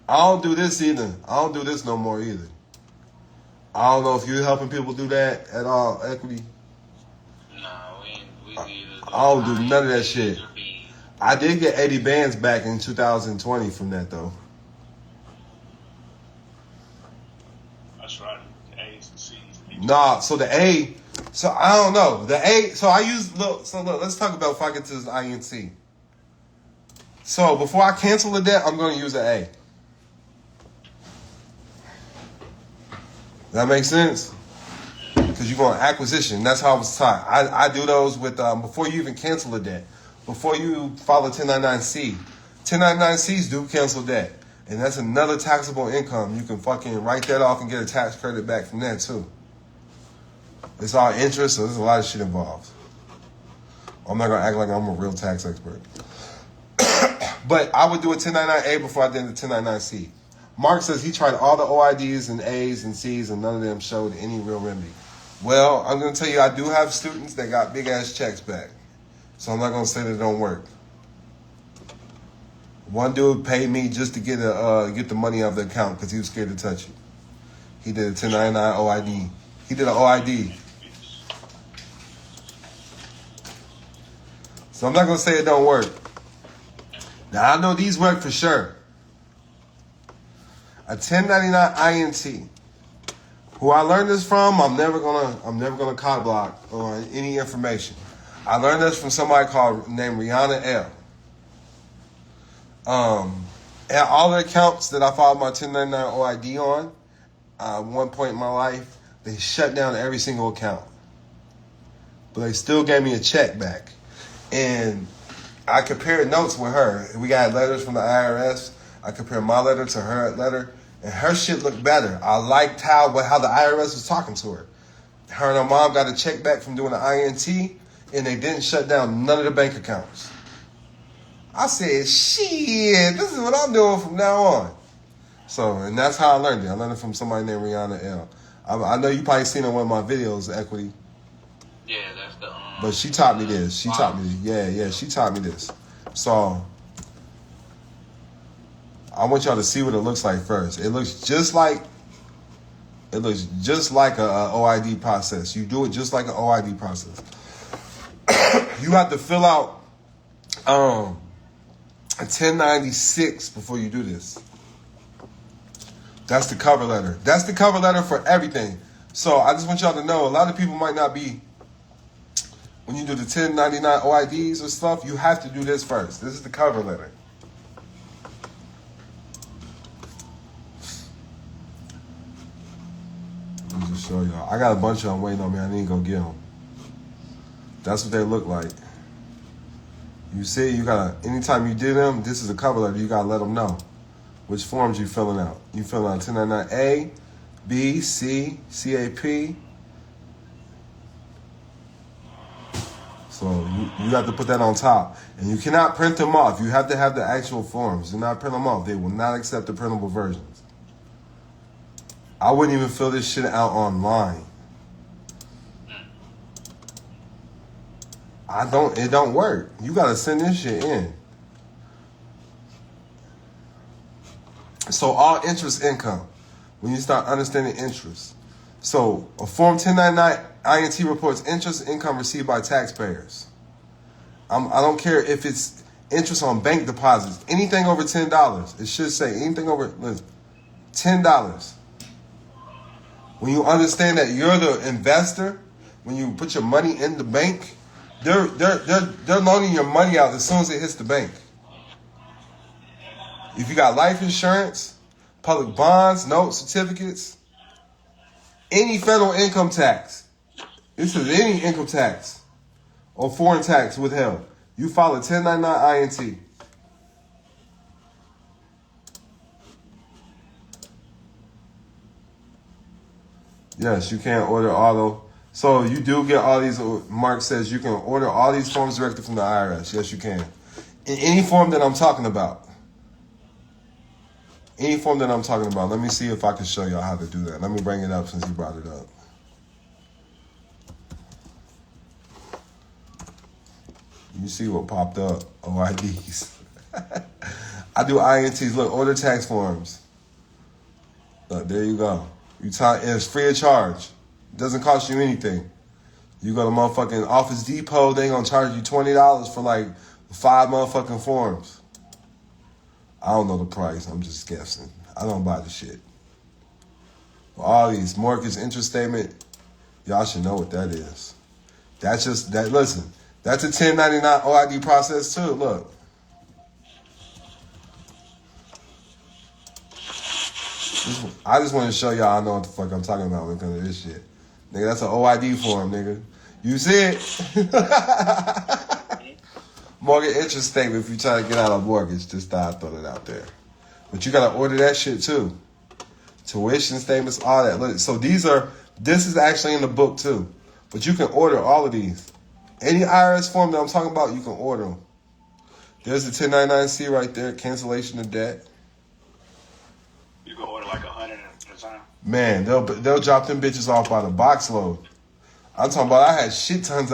I don't do this either. I don't do this no more either. I don't know if you're helping people do that at all, Equity. Nah, we either. I don't do none of that shit. I did get 80 bands back in 2020 from that though. That's right. The A's and C's. Nah, so the A, so I don't know. The A, so I use, look, let's talk about if I get to this INT. So before I cancel the debt, I'm going to use an A. That makes sense? Because you're going acquisition. That's how I was taught. I do those with, before you even cancel the debt. Before you file a 1099-C. 1099-Cs do cancel debt. And that's another taxable income. You can fucking write that off and get a tax credit back from that too. It's all interest, so there's a lot of shit involved. I'm not going to act like I'm a real tax expert. But I would do a 1099-A before I did the 1099-C. Mark says he tried all the OIDs and A's and C's and none of them showed any real remedy. Well, I'm going to tell you, I do have students that got big-ass checks back. So I'm not going to say that it don't work. One dude paid me just to get the money out of the account because he was scared to touch it. He did a 1099 OID. He did an OID. So I'm not going to say it don't work. Now, I know these work for sure. A 1099 INT. Who I learned this from, I'm never gonna cop block on any information. I learned this from somebody named Rihanna L. At all the accounts that I filed my 1099 OID on, at one point in my life, they shut down every single account. But they still gave me a check back. And I compared notes with her. We got letters from the IRS. I compared my letter to her letter. And her shit looked better. I liked how the IRS was talking to her. Her and her mom got a check back from doing the INT, and they didn't shut down none of the bank accounts. I said, shit, this is what I'm doing from now on. So, and that's how I learned it. I learned it from somebody named Rihanna L. I know you probably seen it in one of my videos, Equity. Yeah, that's the. But she taught me this. She taught me this. Yeah, she taught me this. So, I want y'all to see what it looks like first. It looks just like a OID process. You do it just like an OID process. You have to fill out a 1096 before you do this. That's the cover letter. That's the cover letter for everything. So I just want y'all to know, a lot of people might not be, when you do the 1099 OIDs or stuff, you have to do this first. This is the cover letter. Let me just show y'all. I got a bunch of them waiting on me. I need to go get them. That's what they look like. You see, you gotta, anytime you do them, this is a cover letter, you gotta let them know which forms you filling out. You filling out 1099A, B, C, CAP. So you have to put that on top. And you cannot print them off. You have to have the actual forms. Do not print them off. They will not accept the printable versions. I wouldn't even fill this shit out online. It don't work. You gotta send this shit in. So all interest income, when you start understanding interest. So a Form 1099 INT reports interest income received by taxpayers. I don't care if it's interest on bank deposits, anything over $10. It should say anything over $10. When you understand that you're the investor, when you put your money in the bank, they're loaning your money out as soon as it hits the bank. If you got life insurance, public bonds, notes, certificates, any federal income tax, this is any income tax or foreign tax withheld, you file a 1099 INT. Yes, you can order auto. So you do get all these. Mark says you can order all these forms directly from the IRS. Yes, you can. In any form that I'm talking about. Any form that I'm talking about. Let me see if I can show y'all how to do that. Let me bring it up since he brought it up. You see what popped up? OIDs. I do INTs. Look, order tax forms. Look, there you go. It's free of charge. It doesn't cost you anything. You go to motherfucking Office Depot, they gonna charge you $20 for like 5 motherfucking forms. I don't know the price. I'm just guessing. I don't buy the shit. All these mortgage interest statement, y'all should know what that is. That's just that. Listen, that's a 1099 OID process too. Look. I just want to show y'all I know what the fuck I'm talking about when it comes to this shit. Nigga, that's an OID form, nigga. You see it? Mortgage interest statement if you try to get out of mortgage. Just thought I'd throw it out there. But you got to order that shit too. Tuition statements, all that. Look, so this is actually in the book too. But you can order all of these. Any IRS form that I'm talking about, you can order them. There's the 1099-C right there, cancellation of debt. You can order like 100 at a time. Man, they'll drop them bitches off by the box load. I'm talking about I had shit tons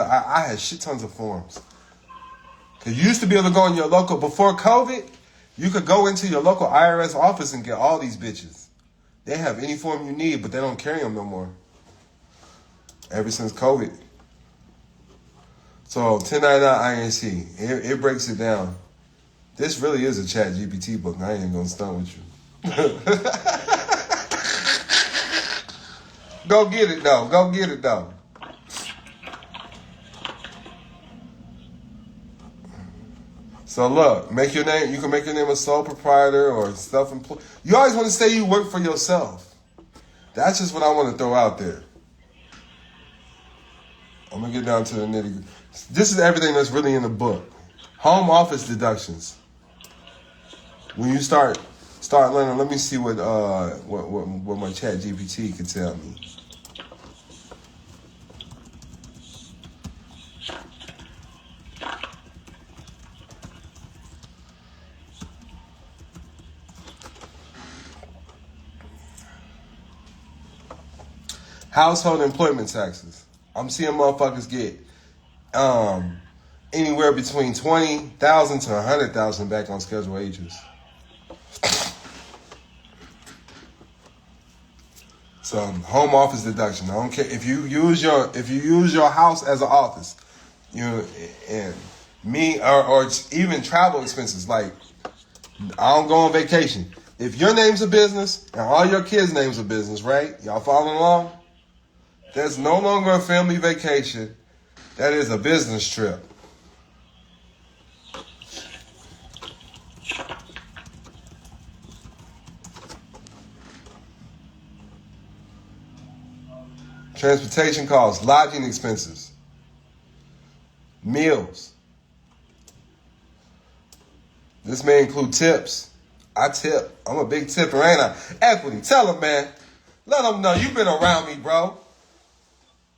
of forms. Cause you used to be able to go in your local before COVID, you could go into your local IRS office and get all these bitches. They have any form you need, but they don't carry them no more. Ever since COVID. So 1099 INC, it breaks it down. This really is a Chat GPT book. I ain't even gonna stunt with you. Go get it though. So look, make your name. You can make your name a sole proprietor or self-employed. You always want to say you work for yourself. That's just what I want to throw out there. I'm gonna get down to the nitty. This is everything that's really in the book. Home office deductions. When you start learning, let me see what my Chat GPT can tell me. Household employment taxes. I'm seeing motherfuckers get anywhere between 20,000 to 100,000 back on scheduled agents. So home office deduction. I don't care if you use your house as an office, and me or even travel expenses. Like I don't go on vacation. If your name's a business and all your kids' names a business, right? Y'all following along? There's no longer a family vacation. That is a business trip. Transportation costs, lodging expenses, meals. This may include tips. I tip. I'm a big tipper, ain't I? Equity, tell them, man. Let them know you've been around me, bro.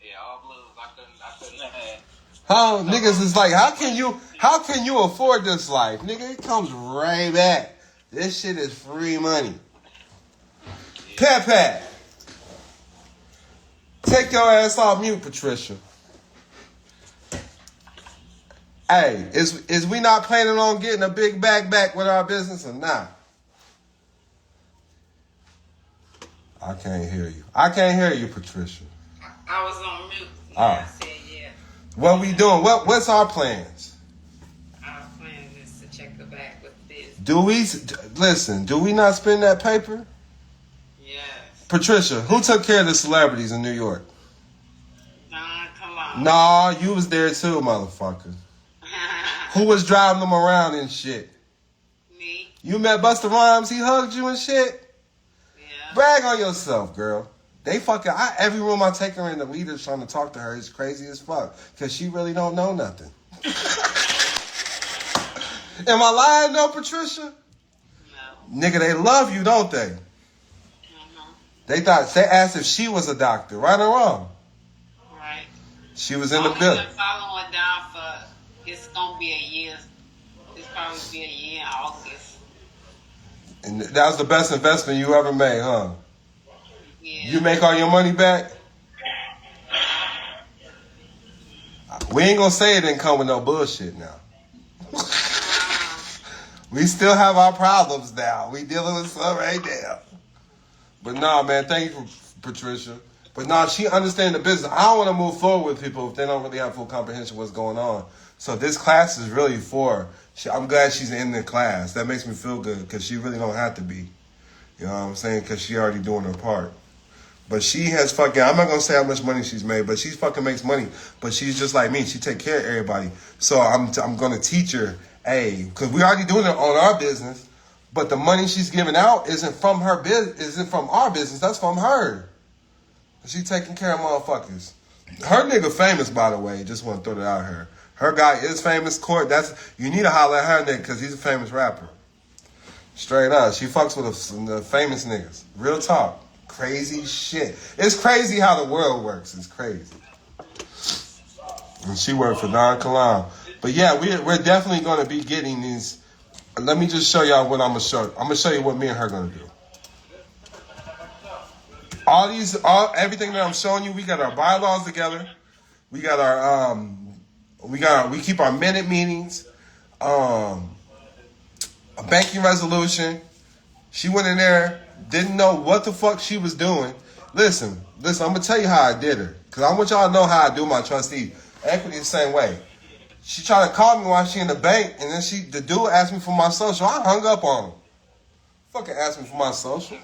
Yeah, all blues. I couldn't have. Huh? Niggas is like, how can you afford this life? Nigga, it comes right back. This shit is free money. Yeah. Pat. Take your ass off mute, Patricia. Hey, is we not planning on getting a big bag back with our business or not? I can't hear you, Patricia. I was on mute. All right. I said yeah. What we doing? What's our plans? Our plan is to check the back with this. Do we not spend that paper? Yes. Patricia, who took care of the celebrities in New York? Don Kilam. Nah, you was there too, motherfucker. Who was driving them around and shit? Me. You met Busta Rhymes, he hugged you and shit? Yeah. Brag on yourself, girl. They fucking, every room I take her in, the leader's trying to talk to her. It's crazy as fuck. Because she really don't know nothing. Am I lying though, Patricia? No. Nigga, they love you, don't they? Mm-hmm. They asked if she was a doctor, right or wrong. Right. She was in the Only building. been following down for, it's going to be a year. It's probably be a year in August. And that was the best investment you ever made, huh? Yeah. You make all your money back? We ain't gonna say it didn't come with no bullshit now. We still have our problems now. We dealing with some right now. But nah, man, thank you for Patricia. But nah, she understands the business. I don't want to move forward with people if they don't really have full comprehension of what's going on. So this class is really for her. I'm glad she's in the class. That makes me feel good because she really don't have to be. You know what I'm saying? Because she already doing her part. But she has fucking, I'm not going to say how much money she's made, but she fucking makes money. But she's just like me. She take care of everybody. So I'm going to teach her, hey, because we already doing it on our business, but the money she's giving out isn't from her business, isn't from our business. That's from her. She taking care of motherfuckers. Her nigga famous, by the way. Just want to throw that out here. Her guy is famous. Court. You need to holler at her nigga because he's a famous rapper. Straight up. She fucks with the famous niggas. Real talk. Crazy shit. It's crazy how the world works. It's crazy. And she worked for Don Kilam. But yeah, we're definitely going to be getting these. Let me just show y'all what I'm going to show. I'm going to show you what me and her going to do. Everything that I'm showing you, we got our bylaws together. We got our, we keep our minute meetings, a banking resolution. She went in there, didn't know what the fuck she was doing. Listen, I'm gonna tell you how I did her, cause I want y'all to know how I do my trustee. Equity the same way. She tried to call me while she in the bank, and then the dude asked me for my social. I hung up on him. Fucking asked me for my social.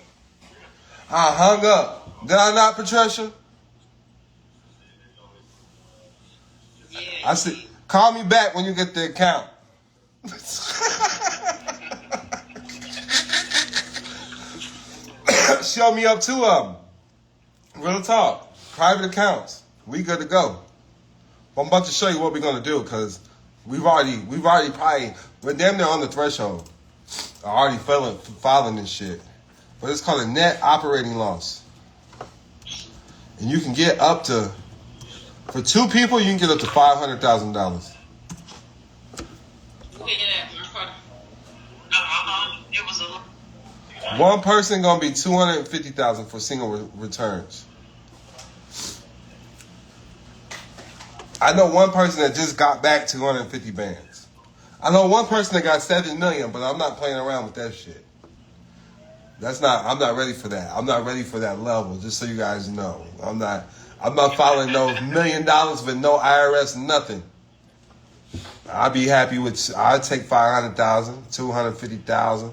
I hung up. Did I not, Patricia? Yeah. I said, call me back when you get the account. Show me up 2 of them. Real talk. Private accounts. We good to go. But I'm about to show you what we're going to do because we've already probably, we're damn near on the threshold. I already filing this shit. But it's called a net operating loss. And you can get up to, for 2 people, you can get up to $500,000. It was a. One person gonna be $250,000 for single returns. I know one person that just got back 250 bands. I know one person that got 7 million, but I'm not playing around with that shit. I'm not ready for that. I'm not ready for that level, just so you guys know. I'm not following no $1 million with no IRS, nothing. I'd be happy I'd take 500,000, 250,000.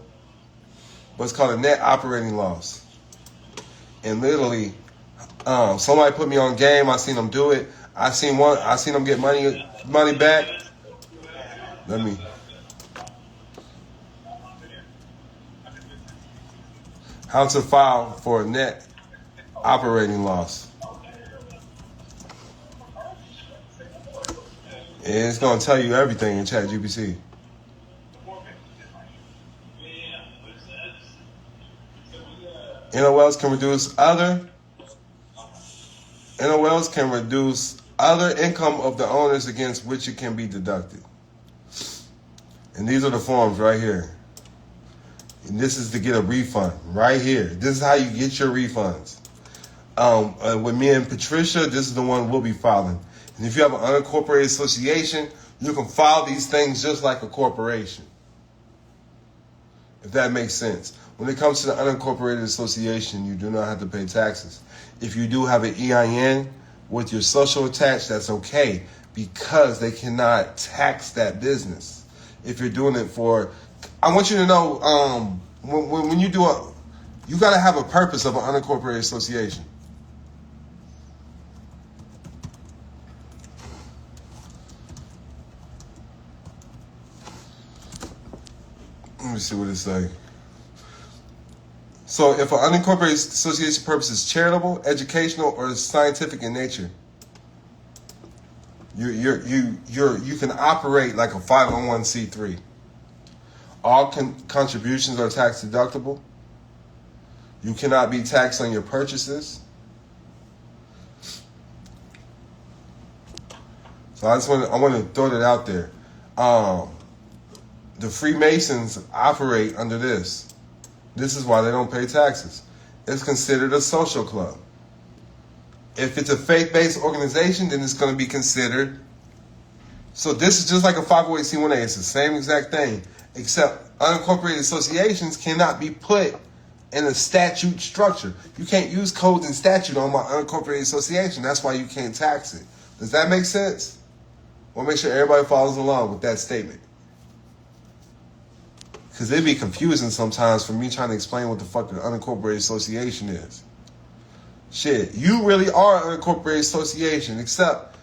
What's called a net operating loss. And literally, somebody put me on game. I seen them do it. I seen them get money back. How to file for a net operating loss. And it's going to tell you everything in ChatGPT. NOLs can reduce other income of the owners against which it can be deducted. And these are the forms right here. And this is to get a refund right here. This is how you get your refunds. With me and Patricia, this is the one we'll be filing. And if you have an unincorporated association, you can file these things just like a corporation. If that makes sense. When it comes to the unincorporated association, you do not have to pay taxes. If you do have an EIN with your social attached, that's okay because they cannot tax that business. If you're doing it I want you to know, when you do you got to have a purpose of an unincorporated association. Let me see what it say. So if an unincorporated association purpose is charitable, educational, or scientific in nature, you can operate like a 501c3. All contributions are tax deductible. You cannot be taxed on your purchases. So I want to throw that out there. The Freemasons operate under this. This is why they don't pay taxes. It's considered a social club. If it's a faith-based organization, then it's going to be considered. So this is just like a 501c1a. It's the same exact thing, except unincorporated associations cannot be put in a statute structure. You can't use codes and statute on my unincorporated association. That's why you can't tax it. Does that make sense? We'll make sure everybody follows along with that statement. Because it'd be confusing sometimes for me trying to explain what the fuck an unincorporated association is. Shit, you really are an unincorporated association, except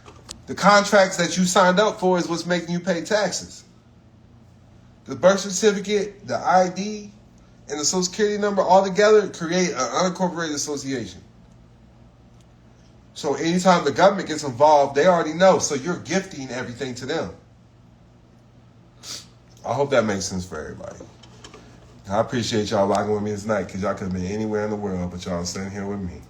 the contracts that you signed up for is what's making you pay taxes. The birth certificate, the ID, and the social security number all together create an unincorporated association. So anytime the government gets involved, they already know. So you're gifting everything to them. I hope that makes sense for everybody. I appreciate y'all rocking with me tonight because y'all could have been anywhere in the world, but y'all sitting here with me.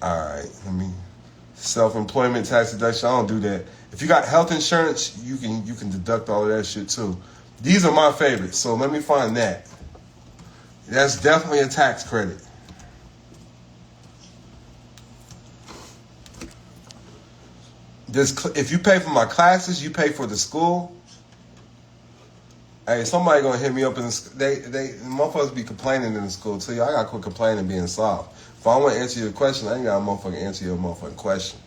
All right, let me self-employment tax deduction. I don't do that. If you got health insurance, you can deduct all of that shit too. These are my favorites, so let me find that. That's definitely a tax credit. If you pay for my classes, you pay for the school. Hey, somebody gonna hit me up in the they motherfuckers be complaining in the school too. I gotta quit complaining being soft. If I want to answer your question, I ain't gotta motherfucking answer your motherfucking question.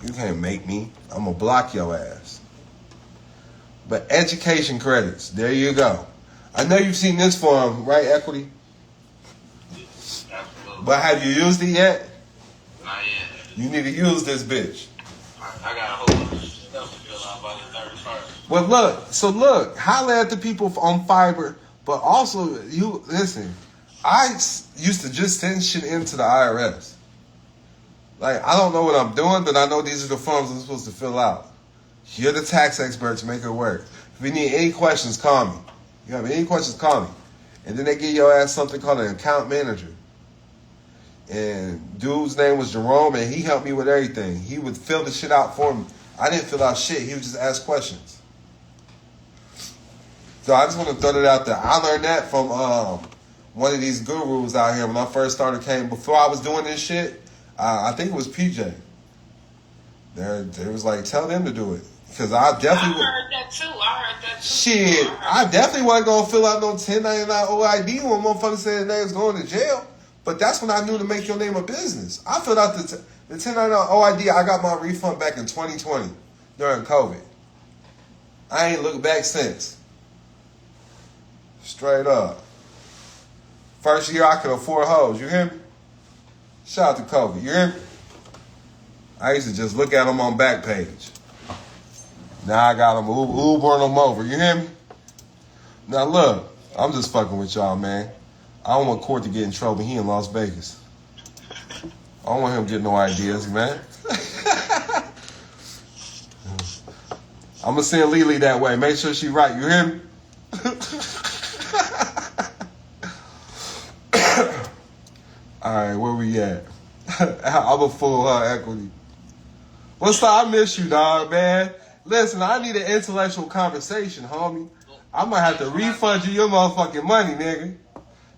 You can't make me. I'm gonna block your ass. But education credits, there you go. I know you've seen this form, right, Equity? Absolutely. But have you used it yet? Not yet. You need to use this bitch. I got a whole bunch of stuff to fill out by the 31st. Well, look, holler at the people on Fiverr, but also, listen, I used to just send shit into the IRS. Like, I don't know what I'm doing, but I know these are the forms I'm supposed to fill out. You're the tax experts, make it work. If you need any questions, call me. You have any questions, call me. And then they give your ass something called an account manager. And dude's name was Jerome, and he helped me with everything. He would fill the shit out for me. I didn't fill out shit. He would just ask questions. So I just want to throw that out there. I learned that from one of these gurus out here when I first started before I was doing this shit. I think it was PJ. They was like, tell them to do it. Because I definitely heard that too. Shit, I definitely wasn't going to fill out no 1099 OID when motherfucker said they was going to jail. But that's when I knew to make your name a business. I filled out the 1099 OID. I got my refund back in 2020 during COVID. I ain't looked back since. Straight up. First year I could afford hoes. You hear me? Shout out to COVID. You hear me? I used to just look at them on Backpage. Now I got them Ubering them over. You hear me? Now look, I'm just fucking with y'all, man. I don't want Court to get in trouble. He in Las Vegas. I don't want him to get no ideas, man. I'm going to send Lily that way. Make sure she right. You hear me? All right, where we at? I'm a fool, Equity. What's up? I miss you, dog, man. Listen, I need an intellectual conversation, homie. I might have to refund you your motherfucking money, nigga.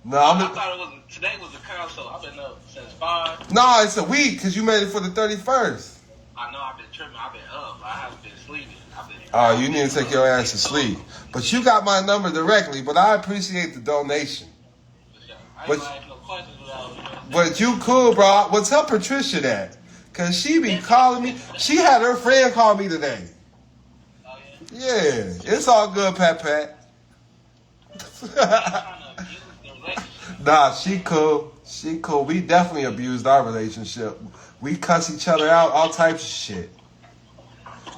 No, I thought today was the console. I've been up since 5. No, it's a week because you made it for the 31st. I know I've been tripping. I've been up. I haven't been sleeping. Oh, you need to take your ass to sleep. But you got my number directly, but I appreciate the donation. I ain't gonna ask no questions without But you cool, bro. Well, tell Patricia that. Because she be calling me. She had her friend call me today. Oh, Yeah, it's all good, Pat. Nah, she cool. She cool. We definitely abused our relationship. We cuss each other out, all types of shit.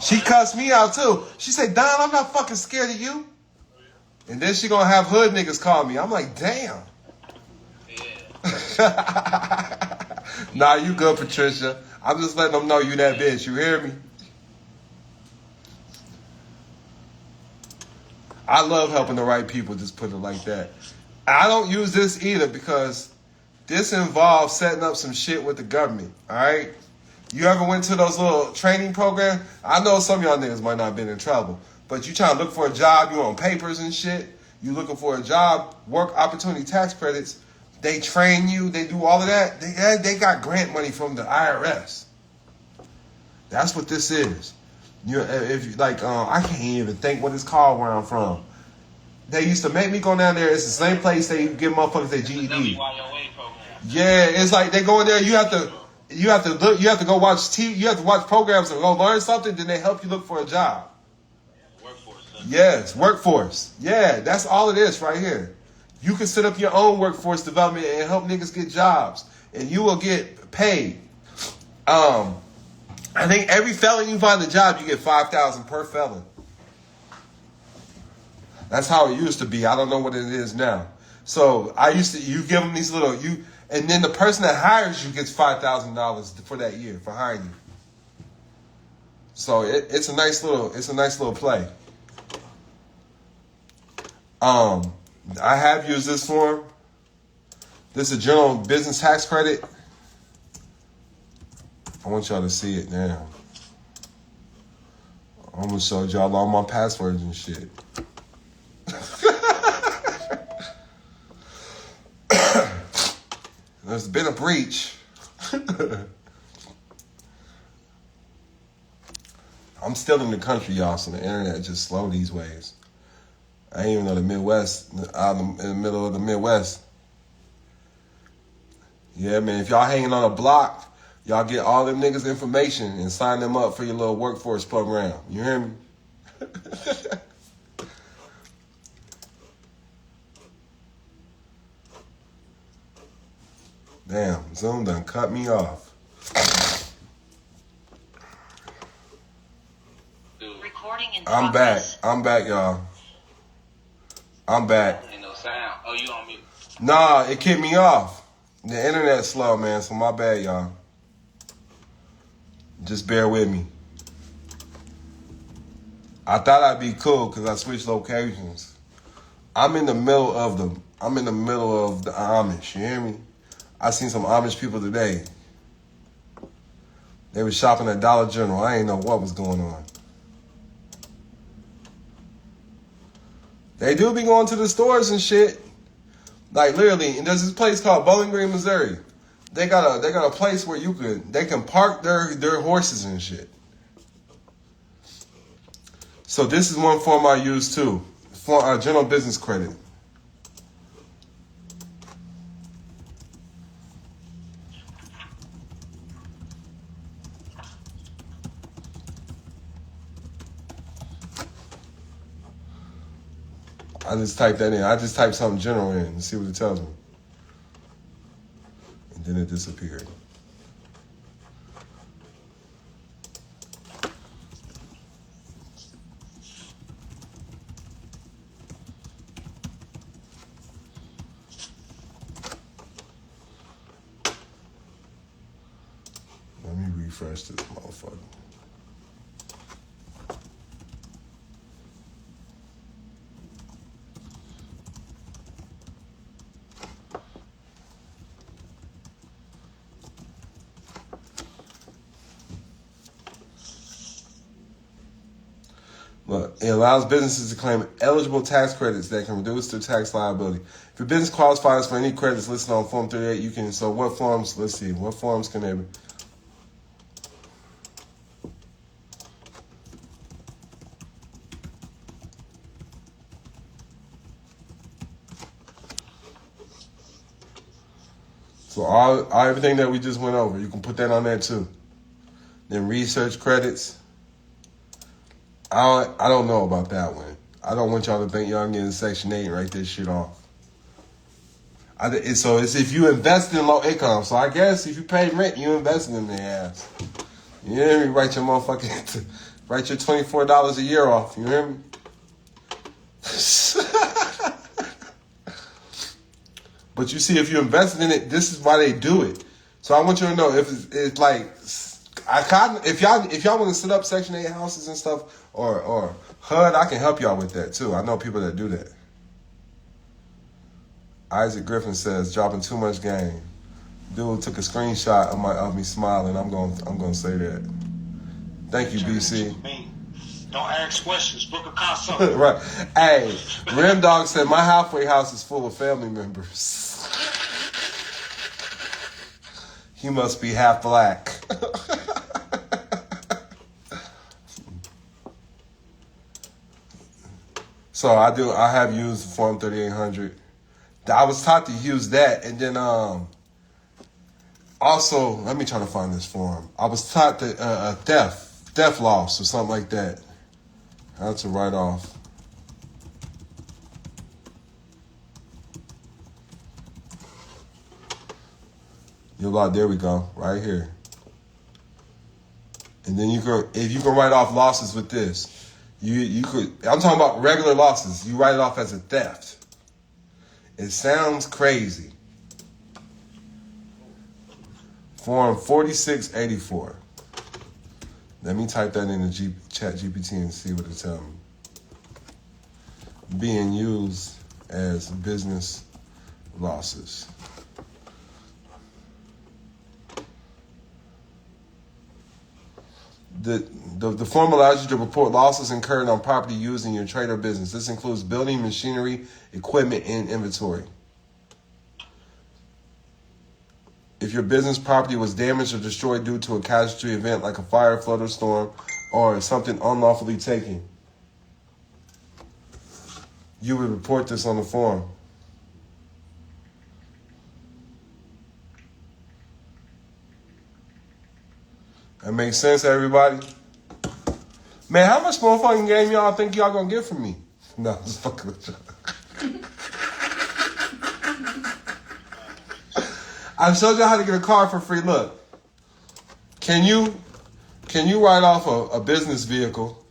She cussed me out too. She said, Don, I'm not fucking scared of you. And then she gonna have hood niggas call me. I'm like, damn. Yeah. Nah, you good, Patricia. I'm just letting them know you that bitch. You hear me? I love helping the right people, just put it like that. I don't use this either because this involves setting up some shit with the government, all right? You ever went to those little training programs? I know some of y'all niggas might not have been in trouble, but you trying to look for a job, you on papers and shit, you looking for a job, work opportunity tax credits, they train you, they do all of that. They got grant money from the IRS. That's what this is. If you like, I can't even think what it's called where I'm from. They used to make me go down there. It's the same place they give motherfuckers their GED. WYOA program. Yeah, it's like they go in there. You have to look. You have to go watch TV. You have to watch programs and go learn something. Then they help you look for a job. Workforce. Yes, workforce. Yeah, that's all it is right here. You can set up your own workforce development and help niggas get jobs, and you will get paid. I think every felon you find a job, you get $5,000 per felon. That's how it used to be. I don't know what it is now. So you give them these little and then the person that hires you gets $5,000 for that year for hiring you. So it's a nice little play. I have used this form. This is a general business tax credit. I want y'all to see it now. I'm gonna show y'all all my passwords and shit. There's been a breach. I'm still in the country, y'all, so the internet just slow these ways. I ain't even know the Midwest, out in the middle of the Midwest. Yeah, man, if y'all hanging on a block, y'all get all them niggas' information and sign them up for your little workforce program. You hear me? Damn, Zoom done cut me off. Recording in I'm progress. back. I'm back, y'all. I'm back. Ain't no sound. Oh, you on mute. Nah, it kicked me off. The internet's slow, man, so my bad, y'all. Just bear with me. I thought I'd be cool because I switched locations. I'm in the middle of the Amish, you hear me? I seen some Amish people today. They was shopping at Dollar General. I ain't know what was going on. They do be going to the stores and shit. Like literally, and there's this place called Bowling Green, Missouri. They got a place where they can park their horses and shit. So this is one form I use too, for general business credit. I just typed that in. I just typed something general in and see what it tells me. And then it disappeared. Let me refresh this motherfucker. Look, it allows businesses to claim eligible tax credits that can reduce their tax liability. If your business qualifies for any credits listed on Form 38, you can. So what forms? Let's see. What forms can they be? So everything that we just went over, you can put that on there too. Then research credits. I don't know about that one. I don't want y'all to think y'all getting Section 8 and write this shit off. So it's if you invest in low income. So I guess if you pay rent, you investing in their ass. You hear me? Write your $24 a year off. You hear me? But you see, if you're investing in it, this is why they do it. So I want you to know if it's like if y'all want to set up Section 8 houses and stuff or HUD, I can help y'all with that too. I know people that do that. Isaac Griffin says, dropping too much game. Dude took a screenshot of me smiling. I'm gonna say that. Thank you, BC. Don't ask questions. Book a consult. Right. Hey, Rim Dog said my halfway house is full of family members. He must be half black. So I have used Form 3800. I was taught to use that, and then also let me try to find this form. I was taught that theft loss or something like that. How to write off. There we go, right here. And then if you can write off losses with this, you could. I'm talking about regular losses. You write it off as a theft. It sounds crazy. Form 4684. Let me type that into Chat GPT and see what it tells me. Being used as business losses. The form allows you to report losses incurred on property used in your trade or business. This includes building, machinery, equipment, and inventory. If your business property was damaged or destroyed due to a casualty event like a fire, flood, or storm, or something unlawfully taken, you would report this on the form. That makes sense, everybody? Man, how much more fucking game y'all think y'all gonna get from me? No, I'm just fucking with y'all. I showed y'all how to get a car for free. Look, can you write off a business vehicle?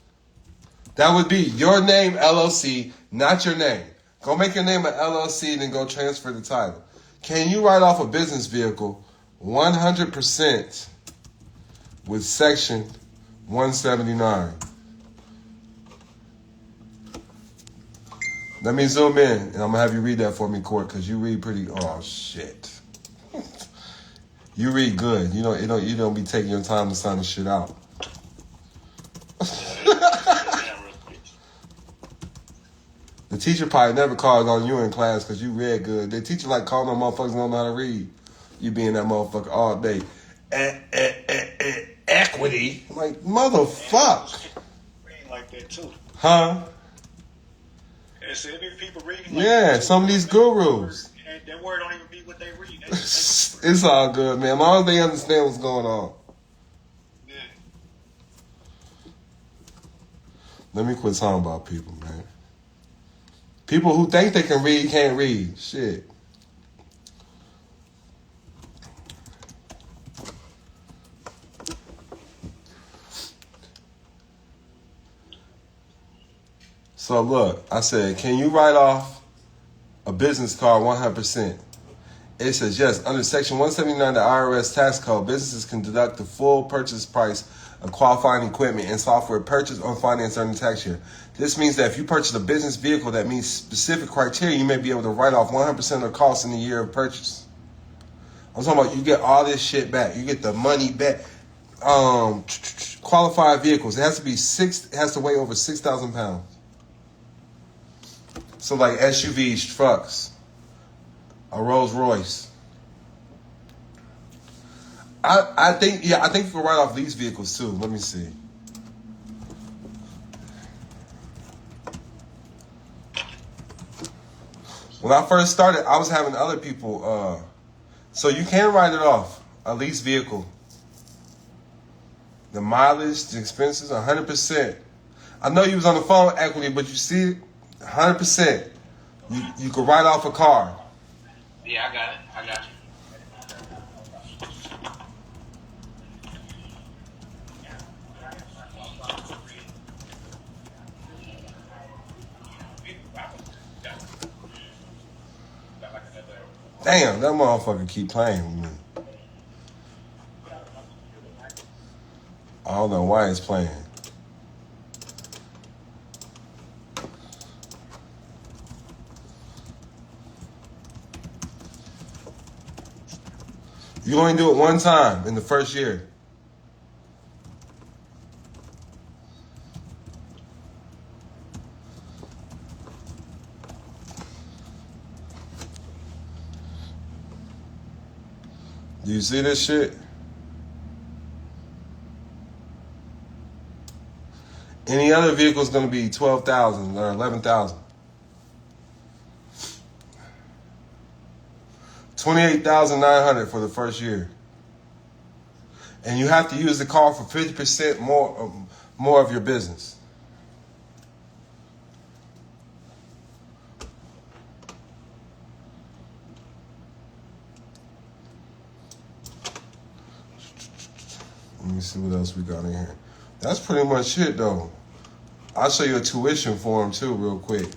That would be your name, LLC, not your name. Go make your name an LLC and then go transfer the title. Can you write off a business vehicle 100% with Section 179? Let me zoom in, and I'm gonna have you read that for me, Court, because you read pretty. Oh shit, you read good. You don't be taking your time to sign the shit out. The teacher probably never called on you in class because you read good. The teacher like calling on motherfuckers who don't know how to read. You be in that motherfucker all day. Equity, like motherfuck. Reading like that too. Huh? It's every people reading. Like Yeah, some of these gurus. That word don't even be what they read. It's all good, man. As long as they understand what's going on. Yeah. Let me quit talking about people, man. People who think they can read can't read. Shit. So look, I said, can you write off a business card 100%? It says yes. Under Section 179 of the IRS tax code, businesses can deduct the full purchase price of qualifying equipment and software purchased or financed during the tax year. This means that if you purchase a business vehicle that meets specific criteria, you may be able to write off 100% of the cost in the year of purchase. I'm talking about you get all this shit back. You get the money back. Qualified vehicles. It has to weigh over 6,000 pounds. So like SUVs, trucks, a Rolls Royce. I think you can write off these vehicles too. Let me see. When I first started, I was having other people. So you can write it off, a lease vehicle. The mileage, the expenses, 100%. I know you was on the phone, Equity, but you see it, 100%. You could write off a car. Yeah, I got you. Damn, that motherfucker keep playing with me. don't know why it's playing. You only do it one time in the first year. Do you see this shit? Any other vehicle is going to be 12,000 or 11,000. 28,900 for the first year. And you have to use the car for 50% more of your business. Let me see what else we got in here. That's pretty much it, though. I'll show you a tuition form, too, real quick.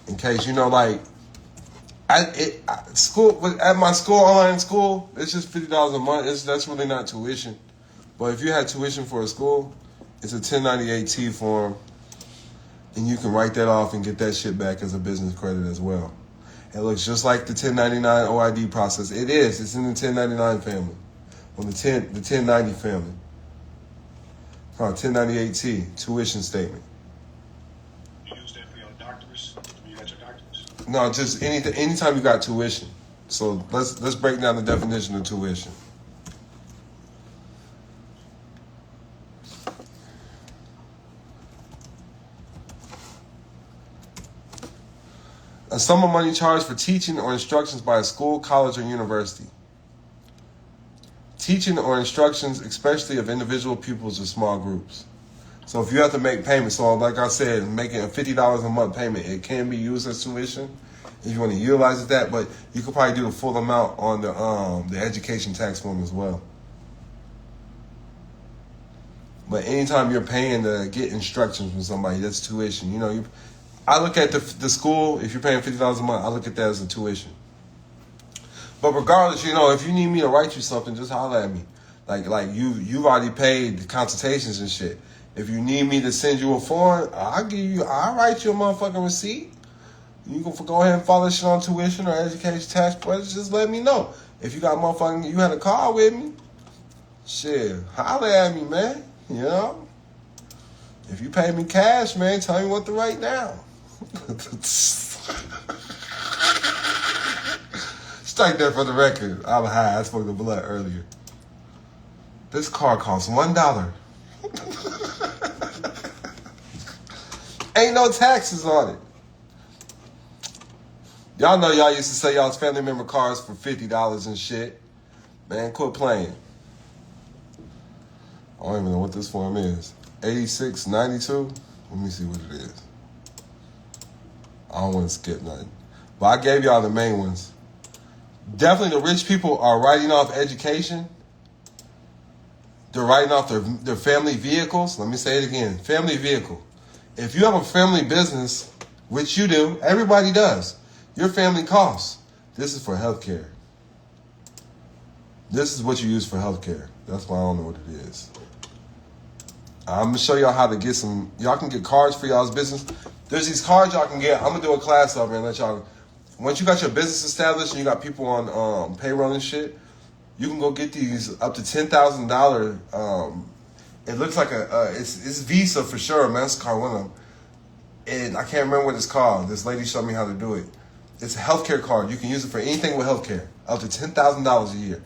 In case, you know, like, at my school, online school, it's just $50 a month. That's really not tuition. But if you had tuition for a school, it's a 1098-T form. And you can write that off and get that shit back as a business credit as well. It looks just like the 1099 OID process. It is. It's in the 1099 family. Or the 1090 family. Called 1098-T, tuition statement. You use that for your doctors? You got your doctors? No, just anytime you got tuition. So let's break down the definition of tuition. A sum of money charged for teaching or instructions by a school, college, or university. Teaching or instructions, especially of individual pupils or small groups. So if you have to make payments, so like I said, making a $50 a month payment, it can be used as tuition if you want to utilize it that, but you could probably do the full amount on the education tax form as well. But anytime you're paying to get instructions from somebody, that's tuition. You know, I look at the school, if you're paying $50 a month, I look at that as a tuition. But regardless, you know, if you need me to write you something, just holler at me. Like you've already paid the consultations and shit. If you need me to send you a form, I'll write you a motherfucking receipt. You can go ahead and follow shit on tuition or education tax credits. Just let me know. If you got you had a car with me, shit, holler at me, man. You know? If you pay me cash, man, tell me what to write down. Strike that for the record. I'm high. I spoke the blood earlier. This car costs $1. Ain't no taxes on it. Y'all know y'all used to say y'all's family member cars for $50 and shit. Man, quit playing. I don't even know what this form is. 8692. Let me see what it is. I don't want to skip nothing. But I gave y'all the main ones. Definitely the rich people are writing off education. They're writing off their family vehicles. Let me say it again. Family vehicle. If you have a family business, which you do, everybody does, your family costs. This is for healthcare. This is what you use for healthcare. That's why I don't know what it is. I'm going to show y'all how to get some. Y'all can get cards for y'all's business. There's these cards y'all can get. I'm going to do a class over and let y'all. Once you got your business established and you got people on payroll and shit, you can go get these up to $10,000. It looks like it's Visa for sure, MasterCard, one of them. And I can't remember what it's called. This lady showed me how to do it. It's a healthcare card. You can use it for anything with healthcare, up to $10,000 a year.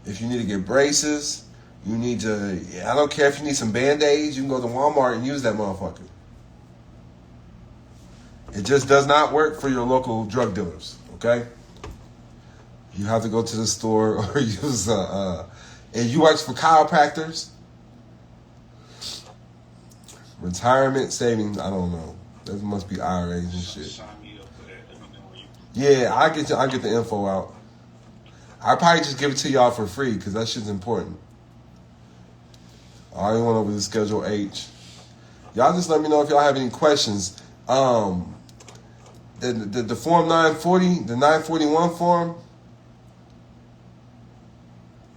If you need to get braces, you need to, I don't care if you need some Band-Aids, you can go to Walmart and use that motherfucker. It just does not work for your local drug dealers, okay? You have to go to the store or use and you work for chiropractors, retirement savings, I don't know. That must be IRAs and shit. Sign me up for that. Let me know where you. Yeah, I get the info out. I probably just give it to y'all for free because that shit's important. I already went over the Schedule H. Y'all just let me know if y'all have any questions. The Form 940, the 941 form,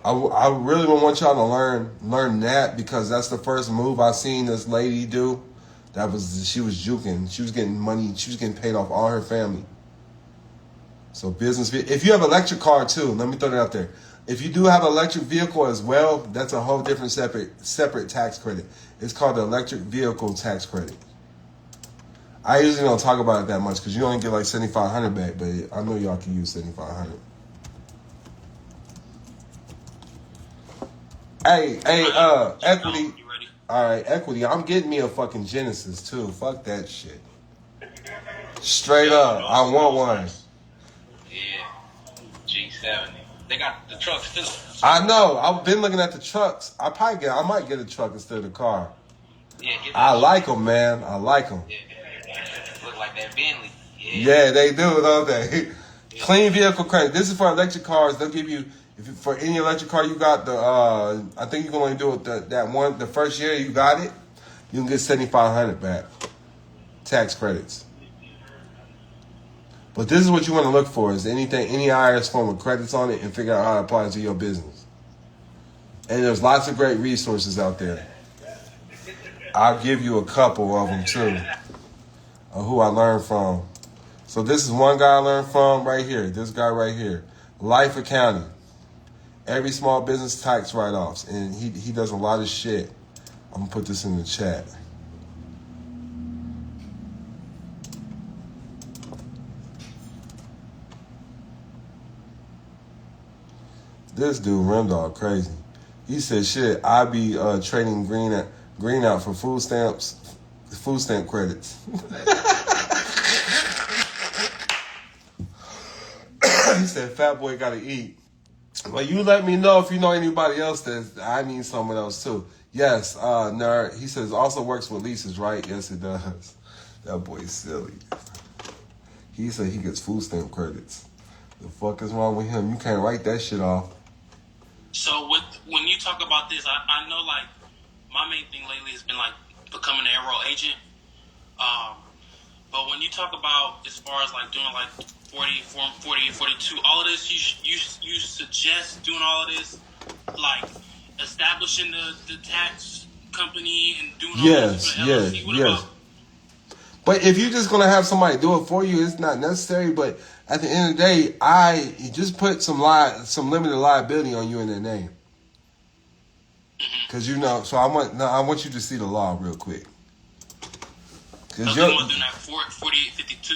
I really want y'all to learn that, because that's the first move I seen this lady do. She was juking. She was getting money. She was getting paid off all her family. So business. If you have an electric car too, let me throw that out there. If you do have an electric vehicle as well, that's a whole different separate tax credit. It's called the electric vehicle tax credit. I usually don't talk about it that much because you only get like $7,500 back, but I know y'all can use $7,500. Hey, equity. You ready? All right, equity. I'm getting me a fucking Genesis too. Fuck that shit. Straight up, I want one. Yeah, G70. They got the trucks too. I know. I've been looking at the trucks. I might get a truck instead of the car. Yeah, get that I shit. like them, man. I like them. Yeah, look like that Bentley. Yeah, they do, don't they? Clean vehicle credit. This is for electric cars. They'll give you, for any electric car you got, I think you can only do it the first year you got it, you can get $7,500 back. Tax credits. But this is what you want to look for, is any IRS form with credits on it, and figure out how it applies to your business. And there's lots of great resources out there. I'll give you a couple of them too, of who I learned from. So this is one guy I learned from right here. This guy right here. Life Accounting. Every small business tax write-offs. And he does a lot of shit. I'm going to put this in the chat. This dude, Remdog, crazy. He said, shit, I be trading green out for food stamp credits. He said, fat boy gotta eat. Well, you let me know if you know anybody else that I need someone else too. Yes, nerd. He says also works with leases, right? Yes, it does. That boy's silly. He said he gets food stamp credits. The fuck is wrong with him? You can't write that shit off. So when you talk about this, I know like my main thing lately has been like becoming an enroll agent. But when you talk about as far as like doing like 40, 42, all of this, you suggest doing all of this, like establishing the tax company and doing all this for the LLC? What about? But if you're just gonna have somebody do it for you, it's not necessary. But at the end of the day, you just put some limited liability on you in their name, because you know. So I want you to see the law real quick. Because you're doing that 4852.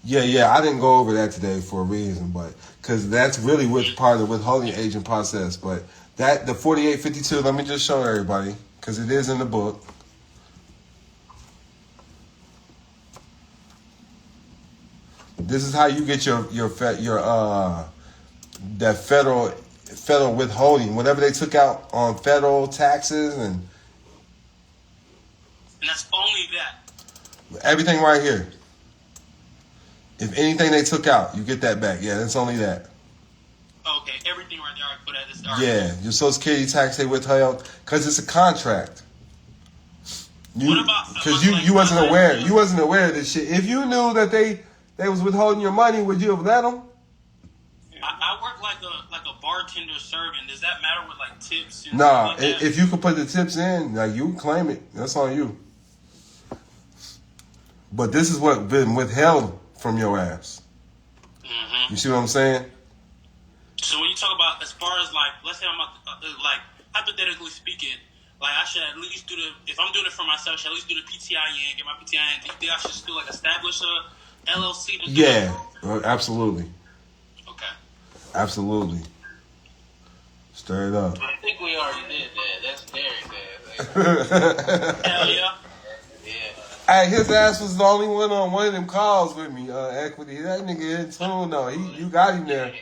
Yeah. I didn't go over that today for a reason, but because that's really part of the withholding agent process. But the 4852, let me just show everybody, because it is in the book. This is how you get that federal withholding, whatever they took out on federal taxes, and that's only that. Everything right here. If anything they took out, you get that back. Yeah, that's only that. Okay, everything right there. I put at this. Yeah, your Social Security tax they withheld because it's a contract. What about? Because you wasn't aware. You wasn't aware of this shit. If you knew that they was withholding your money, would you have let them? I work like a bartender serving. Does that matter with like tips? And nah, like that? If you could put the tips in, like you claim it. That's on you. But this is what been withheld from your ass. Mm-hmm. You see what I'm saying? So when you talk about, as far as like, let's say I'm like hypothetically speaking, like I should at least do if I'm doing it for myself, I should at least do the PTIN, get my PTIN. Do you think I should still like establish a LLC to do it? Absolutely. Okay. Absolutely. Straight up. I think we already did that. That's scary, man. Hell yeah. Hey, his ass was the only one on one of them calls with me, Equity. That nigga in tune, though. You got him there.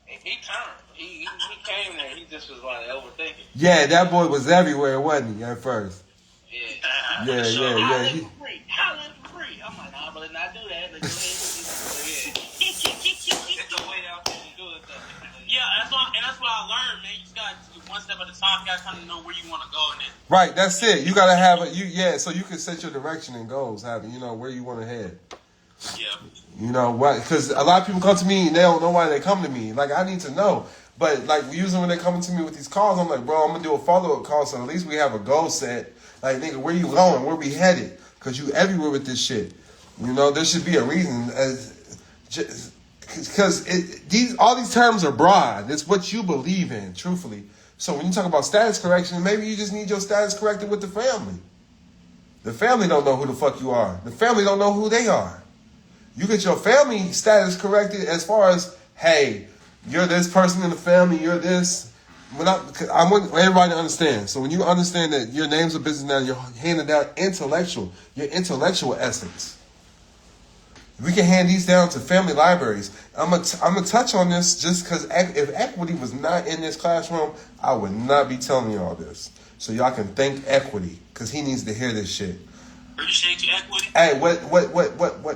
He turned. He came there. He just was like overthinking. Yeah, that boy was everywhere, wasn't he, at first? Yeah. Yeah. Holla for free. I'm like, nah, but not do that. Let's go ahead. It's a way out there to do it, though. Yeah, that's what I learned, man. You just got one step at a time. You got to kind of know where you want to go in it. Right, that's it. You got to have so you can set your direction and goals, where you want to head. Yeah. You know what? Because a lot of people come to me and they don't know why they come to me. Like, I need to know. But like usually when they coming to me with these calls, I'm like, bro, I'm gonna do a follow-up call so at least we have a goal set. Like, nigga, where you going? Where we headed? Cause you everywhere with this shit. You know, there should be a reason. Because all these terms are broad. It's what you believe in, truthfully. So when you talk about status correction, maybe you just need your status corrected with the family. The family don't know who the fuck you are. The family don't know who they are. You get your family status corrected as far as, hey, you're this person in the family, you're this. I want everybody to understand. So when you understand that your name's a business now, you're handing down your intellectual essence. We can hand these down to family libraries. I'm gonna touch on this just because if equity was not in this classroom, I would not be telling you all this. So y'all can thank equity because he needs to hear this shit. Appreciate you, equity. Hey, what?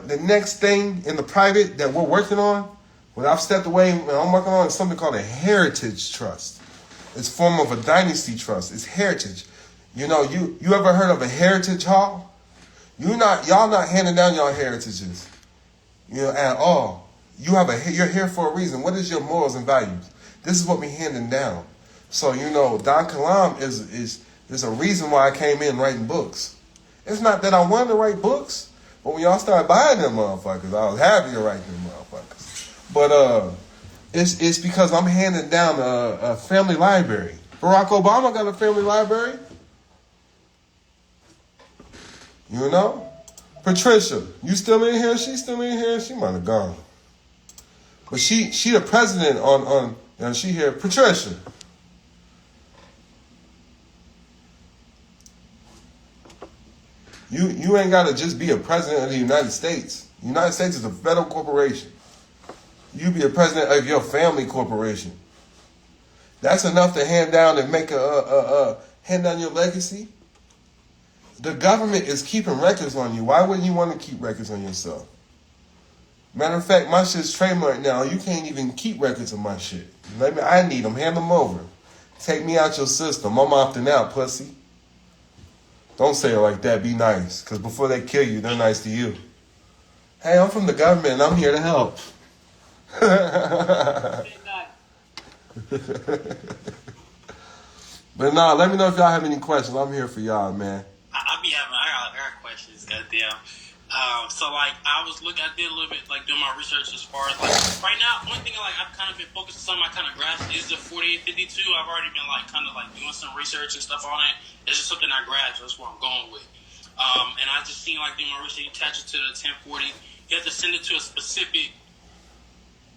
The next thing in the private that we're working on, what I've stepped away and I'm working on is something called a heritage trust. It's a form of a dynasty trust. It's heritage. You know, you ever heard of a heritage hall? Y'all not handing down your heritages. You know, at all. You're here for a reason. What is your morals and values? This is what we're handing down. So, you know, Don Kilam is a reason why I came in writing books. It's not that I wanted to write books, but when y'all started buying them motherfuckers, I was happy to write them motherfuckers. But it's because I'm handing down a family library. Barack Obama got a family library. You know? Patricia, you still in here? She still in here? She might have gone. But she the president on and she here. Patricia. You ain't gotta just be a president of the United States. The United States is a federal corporation. You be a president of your family corporation. That's enough to hand down and make hand down your legacy. The government is keeping records on you. Why wouldn't you want to keep records on yourself? Matter of fact, my shit's trademarked now. You can't even keep records of my shit. I need them. Hand them over. Take me out your system. I'm opting out, pussy. Don't say it like that. Be nice. Because before they kill you, they're nice to you. Hey, I'm from the government and I'm here to help. But nah, let me know if y'all have any questions. I'm here for y'all, man. I got questions, goddamn. So like I did a little bit like doing my research as far as like right now. One thing like I've kind of been focused on something I kind of grasped is the 4852. I've already been like kind of like doing some research and stuff on it. It's just something I grasped. That's what I'm going with. And I just seen like doing my research. You attach it to the 1040. You have to send it to a specific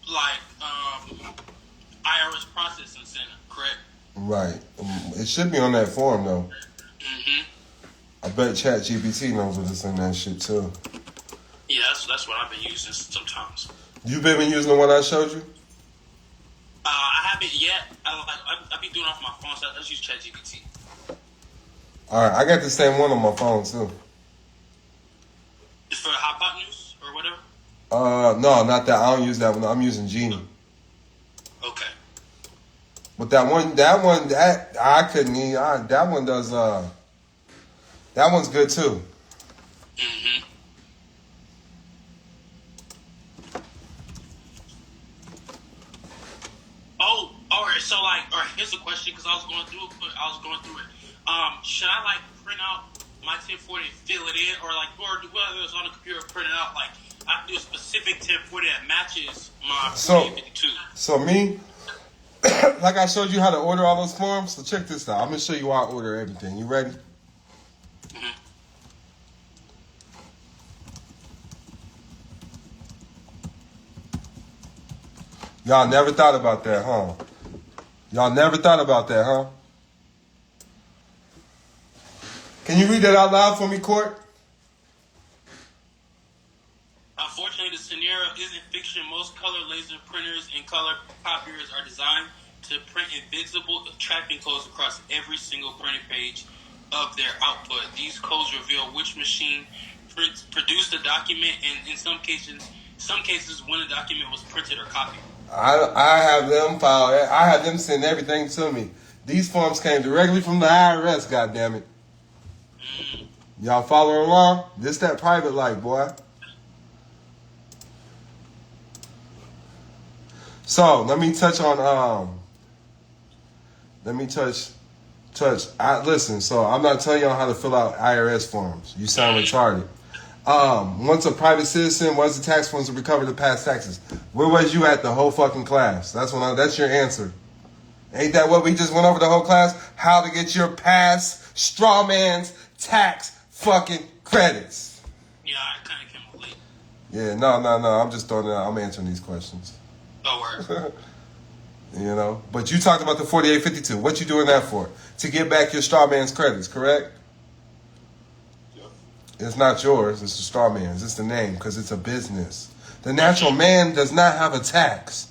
like IRS processing center, correct? Right. It should be on that form though. Mm-hmm. I bet ChatGPT knows what it's in that shit too. Yeah, that's what I've been using sometimes. You been using the one I showed you? I haven't yet. I be doing it off my phone, so I just use ChatGPT. Alright, I got the same one on my phone too. It's for Hot Pot News or whatever? No, not that. I don't use that one. I'm using Genie. Okay. But that I couldn't even. That one does. That one's good too. Mm-hmm. Oh, all right. So, like, all right. Here's a question because I was going through it. Should I like print out my 1040 and fill it in, or whether it's on the computer, print it out? Like, I have to do a specific 1040 that matches my 4852. So me, like I showed you how to order all those forms. So check this out. I'm gonna show you how I order everything. You ready? Y'all never thought about that, huh? Y'all never thought about that, huh? Can you read that out loud for me, Court? Unfortunately, the scenario isn't fiction. Most color laser printers and color copiers are designed to print invisible tracking codes across every single printed page of their output. These codes reveal which machine produced the document, and in some cases, when a document was printed or copied. I have them file. I have them send everything to me. These forms came directly from the IRS. Goddammit. Y'all following along? This that private life, boy. So let me touch on Let me touch. Listen, so I'm not telling y'all how to fill out IRS forms. You sound retarded. Once a private citizen, once the tax forms to recover the past taxes. Where was you at the whole fucking class? That's your answer. Ain't that what we just went over the whole class? How to get your past Strawman's tax fucking credits. Yeah, I kind of came up late. Yeah, no. I'm just throwing it out. I'm answering these questions. Oh, word. You know, but you talked about the 4852. What you doing that for? To get back your Strawman's credits, correct? Yep. It's not yours. It's the Strawman's. It's the name because it's a business. The natural man does not have a tax.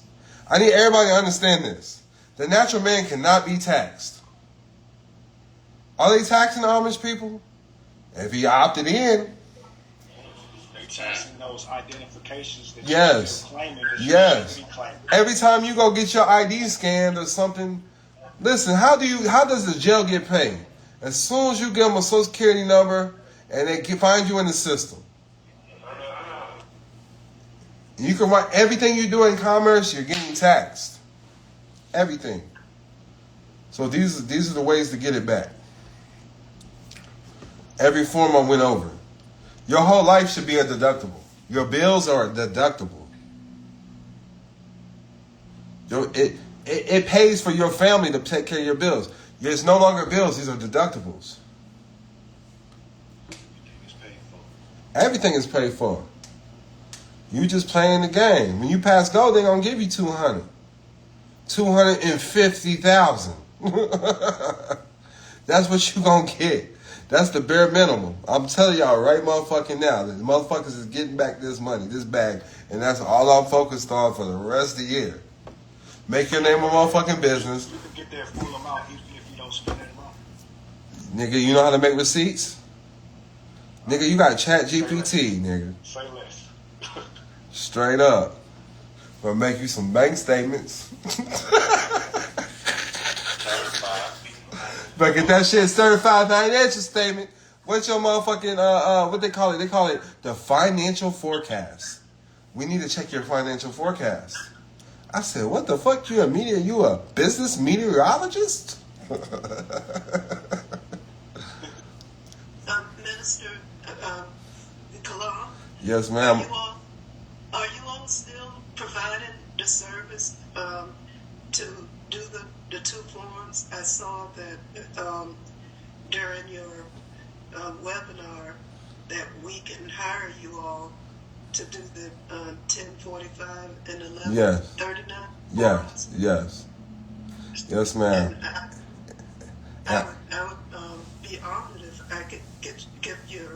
I need everybody to understand this. The natural man cannot be taxed. Are they taxing Amish people? If he opted in, They taxing those identifications that yes, you're claiming that yes. you should be claiming. Every time you go get your ID scanned or something, listen. How does the jail get paid? As soon as you give them a social security number and they can find you in the system, you can write everything you do in commerce. You're getting taxed. Everything. So these are the ways to get it back. Every form I went over. Your whole life should be a deductible. Your bills are deductible. It pays for your family to take care of your bills. It's no longer bills, these are deductibles. Everything is paid for. You just playing the game. When you pass go, they're going to give you 200. 250,000. That's what you going to get. That's the bare minimum. I'm telling y'all right motherfucking now. The motherfuckers is getting back this money, this bag. And that's all I'm focused on for the rest of the year. Make your name a motherfucking business. You can get that full amount even if you don't spend that amount. Nigga, you know how to make receipts? Nigga, you got Chat GPT, nigga. Say less. Straight up. Gonna make you some bank statements. But get that shit certified financial statement. What's your motherfucking what they call it? They call it the financial forecast. We need to check your financial forecast. I said, what the fuck? You a business meteorologist? Minister Kilam, Yes, ma'am. are you all still providing the service to do the two forms? I saw that during your webinar that we can hire you all to do the 1045 and 1139 forms. Yes, ma'am. And I would be honored if I could get your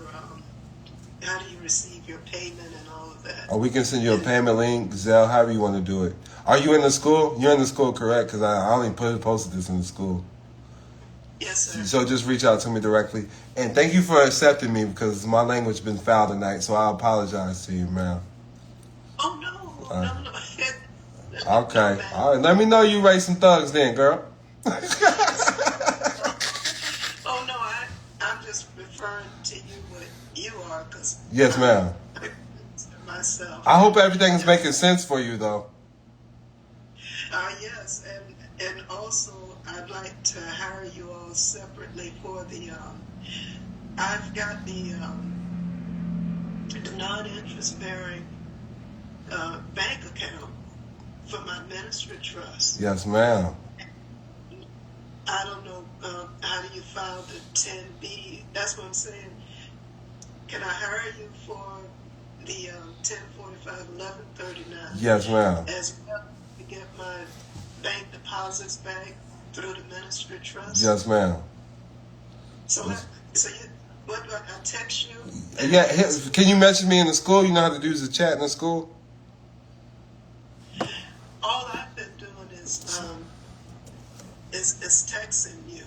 how do you receive your payment and all of that. Or we can send you a payment link, Zelle, however you want to do it. Are you in the school? You're in the school, correct? Because I only posted this in the school. Yes, sir. So just reach out to me directly. And thank you for accepting me because my language been foul tonight, so I apologize to you, ma'am. Oh, no. Okay. All right. Let me know you raised some thugs then, girl. Oh, no, I'm just referring to you what you are because... Yes, ma'am. Myself. I hope everything is making sense for you, though. Yes, and also I'd like to hire you all separately for the, I've got the non-interest bearing bank account for my ministry trust. Yes, ma'am. I don't know, how do you file the 10B? That's what I'm saying. Can I hire you for the 1045, 1139? Yes, ma'am. As well to get my bank deposits back through the ministry trust? Yes, ma'am. So, what do I text you? Yeah, can you message me in the school? You know how to do the chat in the school? All I've been doing is texting you.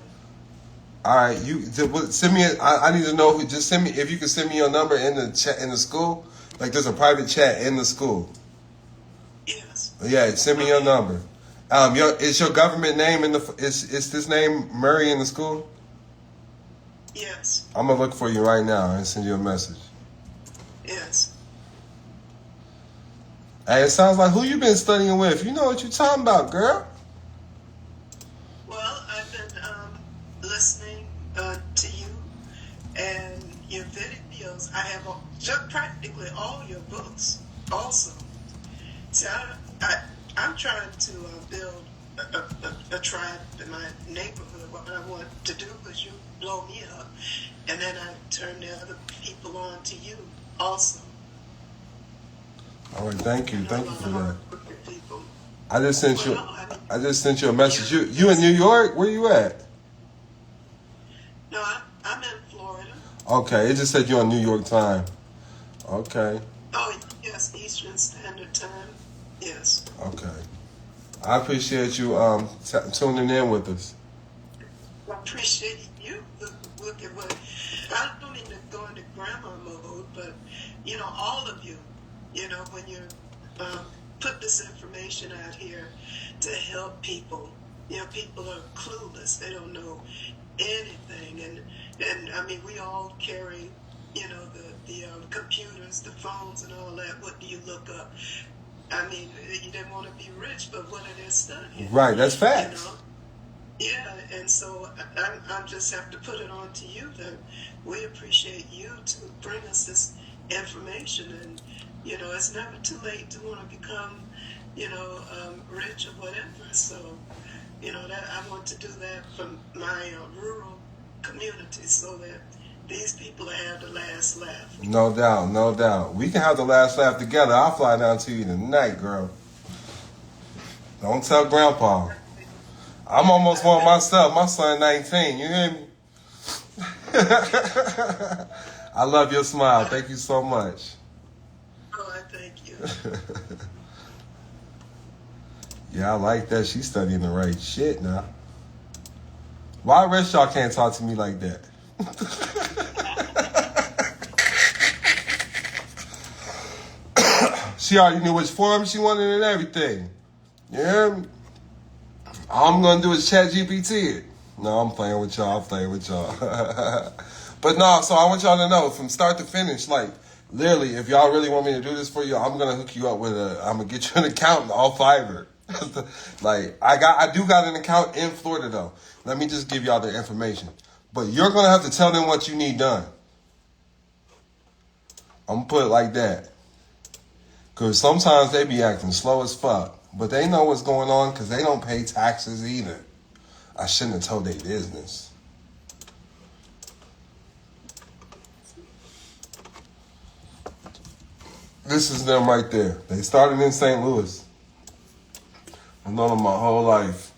All right, send me. I need to know who. Just send me if you can send me your number in the chat in the school. Like there's a private chat in the school. Yes. Yeah, send me your number. Is your government name in the? Is this name Murray in the school? Yes. I'm gonna look for you right now and send you a message. Yes. Hey, it sounds like who you been studying with. You know what you're talking about, girl. Well, I've also. See, I'm trying to build a tribe in my neighborhood. What I want to do is you blow me up, and then I turn the other people on to you also. All right, thank you for that. People. I just sent you a message. You in New York? Where you at? No, I'm in Florida. Okay, it just said you're on New York time. Okay. Oh, yes, Eastern Standard Time. Yes. Okay. I appreciate you tuning in with us. I appreciate you. Look at what I don't mean to go into grandma mode, but all of you, when you put this information out here to help people. People are clueless. They don't know anything, and I mean, we all carry, the computers, the phones, and all that. What do you look up? I mean, you didn't want to be rich, but what are they studying? Right, that's facts. Yeah, and so I just have to put it on to you that we appreciate you to bring us this information, and it's never too late to want to become, rich or whatever. So, that I want to do that for my rural community, so that these people have the last laugh. No doubt, no doubt. We can have the last laugh together. I'll fly down to you tonight, girl. Don't tell Grandpa. I'm almost one myself. My son 19. You hear me? I love your smile. Thank you so much. Oh, I thank you. Yeah, I like that. She's studying the right shit now. Why the rest of y'all can't talk to me like that? She already knew which form she wanted and everything. You hear me? All I'm gonna do is chat GPT it. No, I'm playing with y'all. But no, so I want y'all to know from start to finish, like literally, if y'all really want me to do this for you, I'm gonna hook you up with I'm gonna get you an account all Fiverr. Like I do got an account in Florida though. Let me just give y'all the information. But you're gonna have to tell them what you need done. I'm gonna put it like that. Cause sometimes they be acting slow as fuck. But they know what's going on because they don't pay taxes either. I shouldn't have told their business. This is them right there. They started in St. Louis. I've known them my whole life.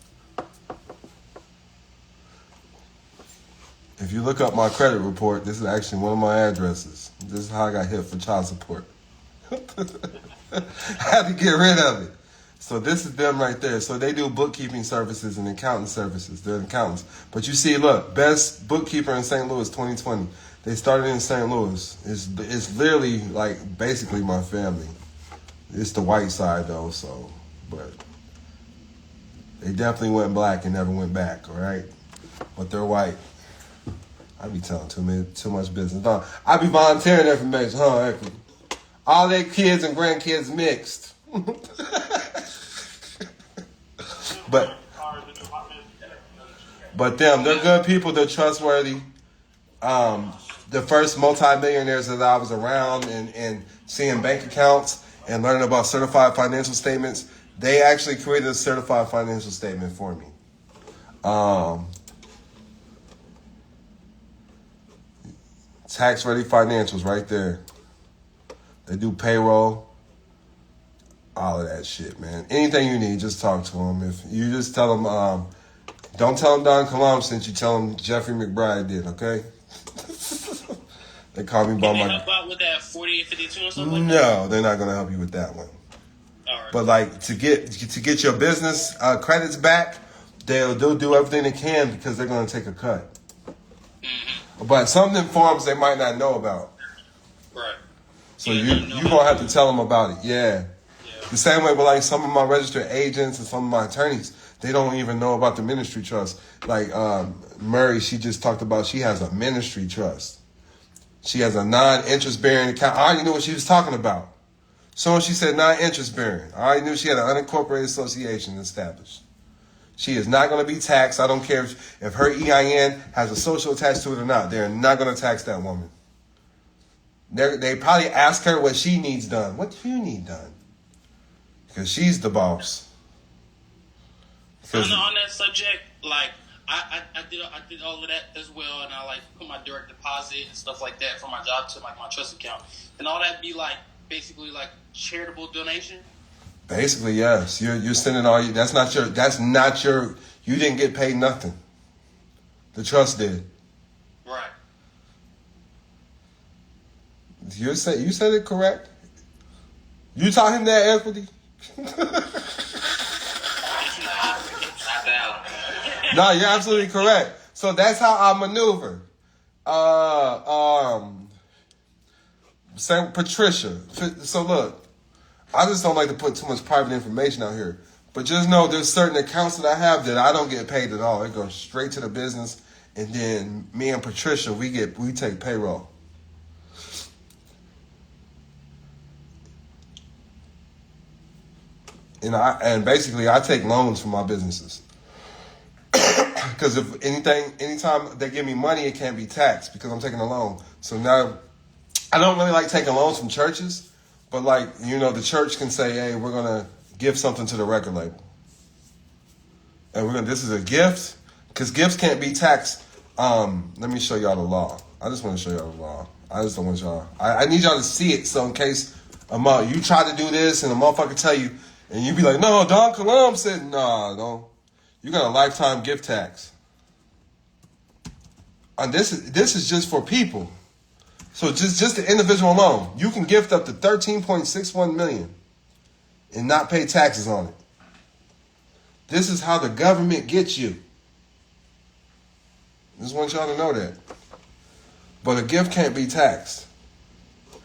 If you look up my credit report, this is actually one of my addresses. This is how I got hit for child support. I had to get rid of it. So this is them right there. So they do bookkeeping services and accounting services. They're accountants. But you see, look, best bookkeeper in St. Louis 2020. They started in St. Louis. It's literally like basically my family. It's the white side though, so but they definitely went black and never went back, all right? But they're white. I be telling too much business. No, I be volunteering information, huh? All their kids and grandkids mixed. But them, they're good people. They're trustworthy. The first multimillionaires that I was around and seeing bank accounts and learning about certified financial statements, they actually created a certified financial statement for me. Tax ready financials right there. They do payroll. All of that shit, man. Anything you need, just talk to them. If you just tell them, don't tell them Don Kilam sent you, tell them Jeffrey McBride did, okay? They call me by Can my... they help out with that 4852 or something like that? No, they're not going to help you with that one. All right. But like to get your business credits back, they'll do everything they can because they're going to take a cut. Mm-hmm. But some of them forms they might not know about. Right. So you're going to have to tell them about it. Yeah. The same way with like some of my registered agents and some of my attorneys, they don't even know about the ministry trust. Like Murray, she just talked about she has a ministry trust. She has a non-interest bearing account. I already knew what she was talking about. So when she said non-interest bearing, I already knew she had an unincorporated association established. She is not going to be taxed. I don't care if her EIN has a social attached to it or not. They're not going to tax that woman. They probably ask her what she needs done. What do you need done? Because she's the boss. On that subject, like I did all of that as well, and I like put my direct deposit and stuff like that for my job to like my trust account, and all that be like basically like charitable donation. Basically, yes. You're sending all you. That's not your. You didn't get paid nothing. The trust did. Right. You said it correct. You taught him that equity. No, you're absolutely correct. So that's how I maneuver. Patricia. So look, I just don't like to put too much private information out here. But just know there's certain accounts that I have that I don't get paid at all. It goes straight to the business, and then me and Patricia, we take payroll. And basically I take loans from my businesses. Because anytime they give me money, it can't be taxed because I'm taking a loan. So now, I don't really like taking loans from churches, but like, the church can say, hey, we're going to give something to the record label. And this is a gift, because gifts can't be taxed. Let me show y'all the law. I just want to show y'all the law. I just don't want y'all. I need y'all to see it, so in case you try to do this and a motherfucker tell you, and you be like, no, Don Kilam said, nah, don't. You got a lifetime gift tax. And this is just for people. So just the individual loan. You can gift up to $13.61 million and not pay taxes on it. This is how the government gets you. Just want y'all to know that. But a gift can't be taxed.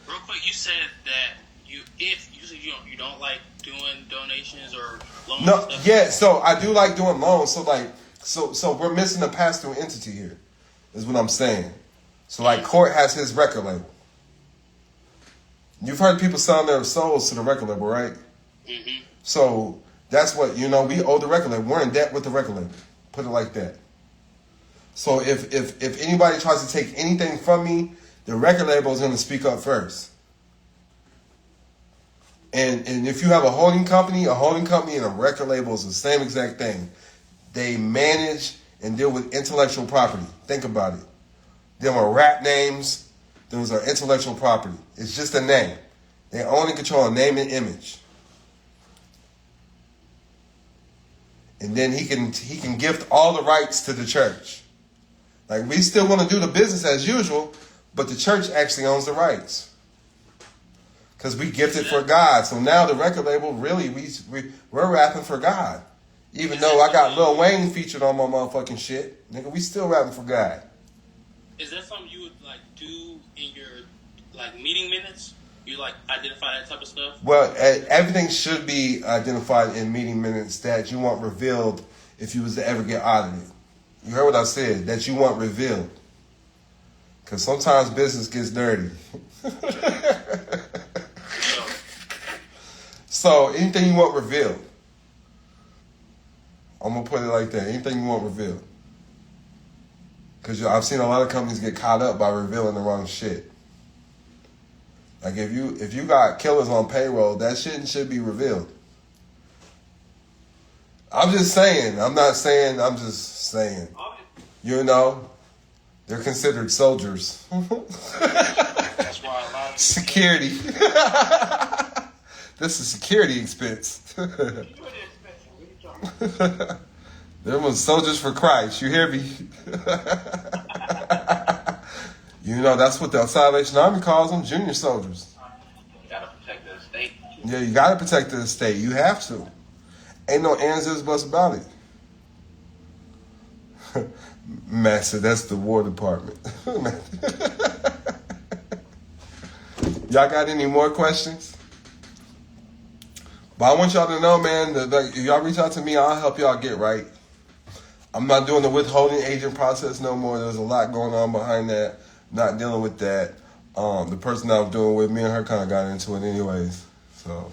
Real quick, you said that you you don't like doing donations or loans. No, and stuff. yeah. So I do like doing loans. So we're missing a pass-through entity here. Is what I'm saying. So like Court has his record label. You've heard people selling their souls to the record label, right? Mm-hmm. So that's what we owe the record label. We're in debt with the record label. Put it like that. So if anybody tries to take anything from me, the record label is going to speak up first. And if you have a holding company and a record label is the same exact thing. They manage and deal with intellectual property. Think about it. Them are rap names. Those are intellectual property. It's just a name. They own and control a name and image. And then he can gift all the rights to the church. Like, we still want to do the business as usual, but the church actually owns the rights. Because we gifted for God. So now the record label, really, we're rapping for God. Even though I got Lil Wayne featured on my motherfucking shit. Nigga, we still rapping for God. Is that something you would like do in your like meeting minutes? You like identify that type of stuff? Well, everything should be identified in meeting minutes that you want revealed if you was to ever get audited. You heard what I said, that you want revealed. Because sometimes business gets dirty. So anything you want revealed. I'm going to put it like that. Anything you want revealed. Because I've seen a lot of companies get caught up by revealing the wrong shit. Like if you got killers on payroll, that shit should be revealed. I'm just saying. I'm not saying. I'm just saying. They're considered soldiers. That's why a lot of Security. This is security expense. There was soldiers for Christ. You hear me? That's what the Salvation Army calls them, junior soldiers. You gotta protect the estate. Yeah, you gotta protect the estate. You have to. Ain't no ands, ifs, buts about it. Master, that's the War Department. Y'all got any more questions? But I want y'all to know, man, that if y'all reach out to me, I'll help y'all get right. I'm not doing the withholding agent process no more. There's a lot going on behind that. Not dealing with that. The person I was doing with, me and her kind of got into it anyways. So,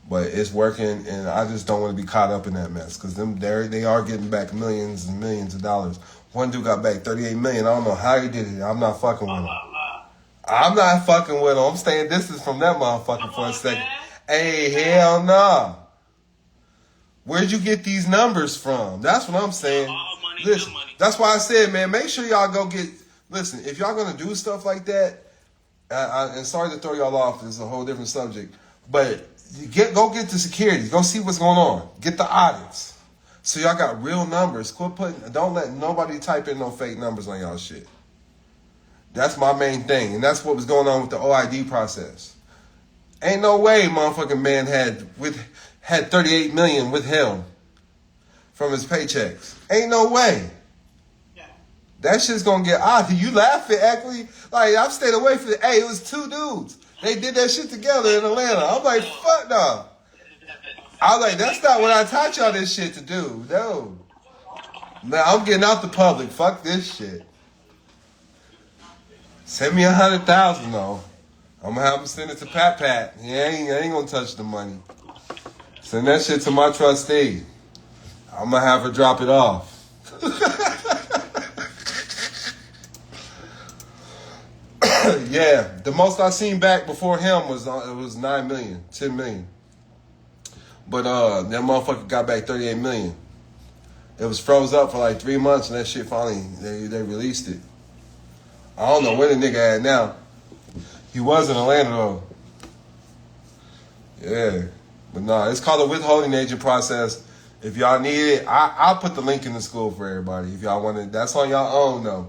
but it's working, and I just don't want to be caught up in that mess because they are getting back millions and millions of dollars. One dude got back $38 million. I don't know how he did it. I'm not fucking with him. I'm not fucking with him. I'm staying distance from that motherfucker for a second. Hey, hell no. Where'd you get these numbers from? That's what I'm saying. All money, Listen, good money. that's why I said, man, make sure y'all go get. Listen, if y'all gonna do stuff like that, and sorry to throw y'all off, this is a whole different subject, but go get the securities, go see what's going on, get the audits, so y'all got real numbers. Don't let nobody type in no fake numbers on y'all shit. That's my main thing, and that's what was going on with the OID process. Ain't no way, motherfucking man had 38 million withheld from his paychecks. Ain't no way. That shit's gonna get odd. You laughing, actually? Like, I've stayed away from it. Hey, it was two dudes. They did that shit together in Atlanta. I'm like, fuck no. I was like, that's not what I taught y'all this shit to do. No. Man, I'm getting out the public. Fuck this shit. Send me 100,000 though. I'm gonna have him send it to Pat. He ain't gonna touch the money. Send that shit to my trustee. I'm gonna have her drop it off. Yeah, the most I seen back before him was it was 9 million, 10 million. But that motherfucker got back 38 million. It was froze up for like 3 months, and that shit finally they released it. I don't know where the nigga at now. He was in Atlanta though. Yeah, but nah, it's called a withholding agent process. If y'all need it, I'll put the link in the school for everybody. If y'all want it, that's on y'all own though.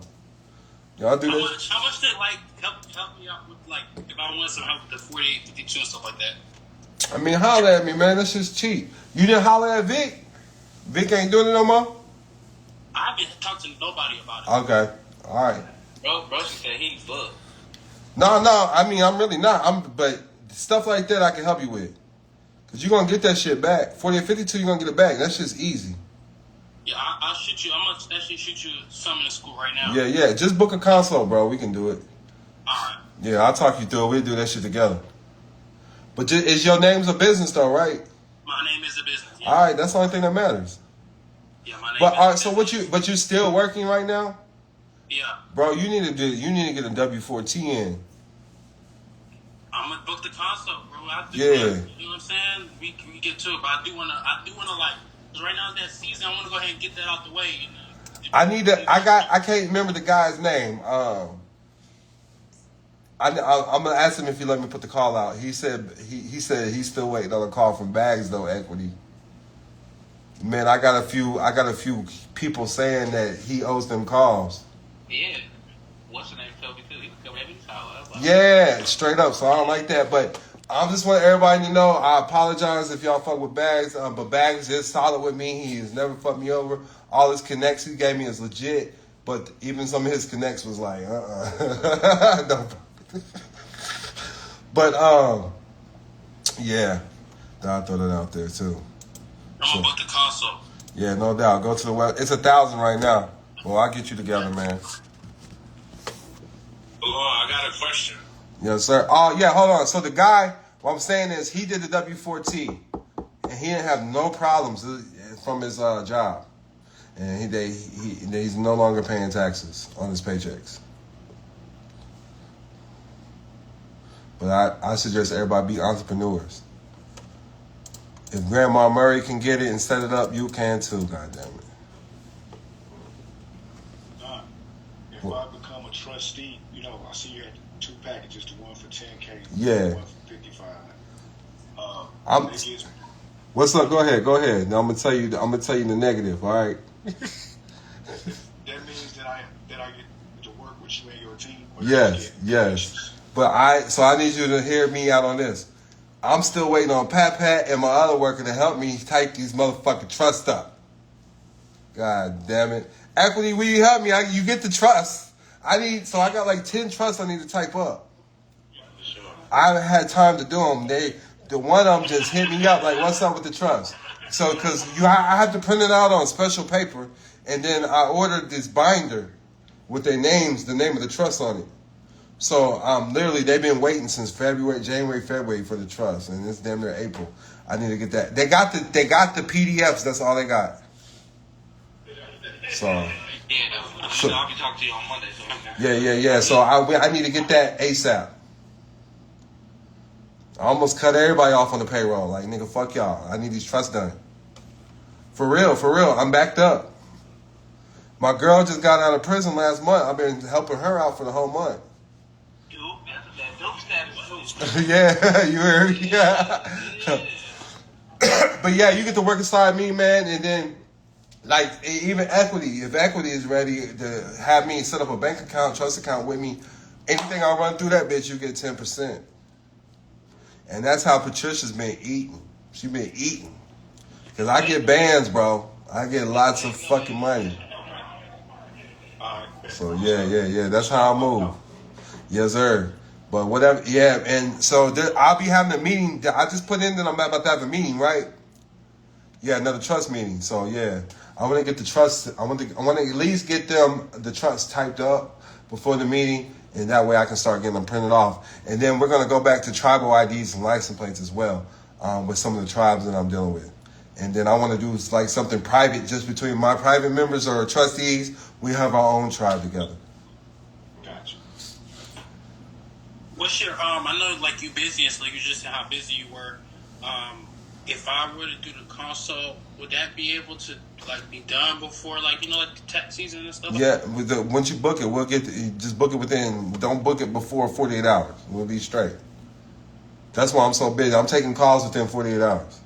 Y'all do this. How much did like help me out with like if I want some help with the 48, 52 and stuff like that? I mean, holler at me, man. That's just cheap. You didn't holler at Vic? Vic ain't doing it no more? I haven't talked to nobody about it. Okay. All right. Bro, she said he's booked. No. I mean, I'm really not. But stuff like that I can help you with. Because you're going to get that shit back. 40 or 52, you're going to get it back. That's just easy. Yeah, I'll shoot you. I'm going to actually shoot you some in the school right now. Yeah. Just book a consult, bro. We can do it. All right. Yeah, I'll talk you through it. We'll do that shit together. But is your name's a business, though, right? My name is a business. Yeah. All right, that's the only thing that matters. Yeah, my name But is all a right, so business. but you're still working right now? Yeah. Bro, you need to get a W-4T in. I'm gonna book the consult, bro. Yeah. You know what I'm saying? We get to it, but I do wanna like, cause right now it's that season. I wanna go ahead and get that out the way. You know? I can't remember the guy's name. I'm gonna ask him if he let me put the call out. He said he's still waiting on a call from Bags though, Equity. Man, I got a few people saying that he owes them calls. Yeah. What's your name told me too? He was coming every time. Yeah, straight up. So I don't like that, but I just want everybody to know. I apologize if y'all fuck with Bags, but Bags is solid with me. He has never fucked me over. All his connects he gave me is legit, but even some of his connects was like, no. But yeah, I throw that out there too. I'm gonna book the consult. Yeah, no doubt. Go to the web. It's 1,000 right now. Well, I'll get you together, man. Oh, I got a question. Yes, sir. Oh, yeah, hold on. So the guy, what I'm saying is he did the W-4T, and he didn't have no problems from his job. And he's no longer paying taxes on his paychecks. But I suggest everybody be entrepreneurs. If Grandma Murray can get it and set it up, you can too, goddammit. If I become a trustee, you know, I see you had 2 packages, the one for 10K, Yeah. the one for 55. What's up? Go ahead. Now I'm gonna tell you the negative. All right. That means that I get to work with you and your team. Or Yes. But I need you to hear me out on this. I'm still waiting on Pat and my other worker to help me type these motherfucking trusts up. God damn it. Equity, will you help me? You get the trust. I got like 10 trusts I need to type up. Yeah, sure. I haven't had time to do them. The one of them just hit me up like, what's up with the trust? So, because I have to print it out on special paper, and then I ordered this binder with their names, the name of the trust on it. So, literally, they've been waiting since January, February for the trust, and it's damn near April. I need to get that. They got the PDFs. That's all they got. So Yeah, no, I'll be talking to you on Monday. So yeah. So I need to get that ASAP. I almost cut everybody off on the payroll. Like, nigga, fuck y'all. I need these trusts done. For real. I'm backed up. My girl just got out of prison last month. I've been helping her out for the whole month. dude, that's that dope status too. Yeah, you heard me? Yeah. But yeah, you get to work inside me, man, and then, like, even equity. If equity is ready to have me set up a bank account, trust account with me, anything I run through that bitch, you get 10%. And that's how Patricia's been eating. She been eating. Because I get bands, bro. I get lots of fucking money. So, yeah. That's how I move. Yes, sir. But whatever, yeah. And so I'll be having a meeting. I just put in that I'm about to have a meeting, right? Yeah, another trust meeting. So, yeah. I want to get the trust. I want to at least get the trust typed up before the meeting. And that way I can start getting them printed off. And then we're going to go back to tribal IDs and license plates as well with some of the tribes that I'm dealing with. And then I want to do like something private just between my private members or trustees. We have our own tribe together. Gotcha. What's your I know like you busy and so you just said how busy you were. If I were to do the consult, would that be able to like be done before like like the tax season and stuff? Yeah, once you book it, we'll just book it within. Don't book it before 48 hours. We'll be straight. That's why I'm so busy. I'm taking calls within 48 hours,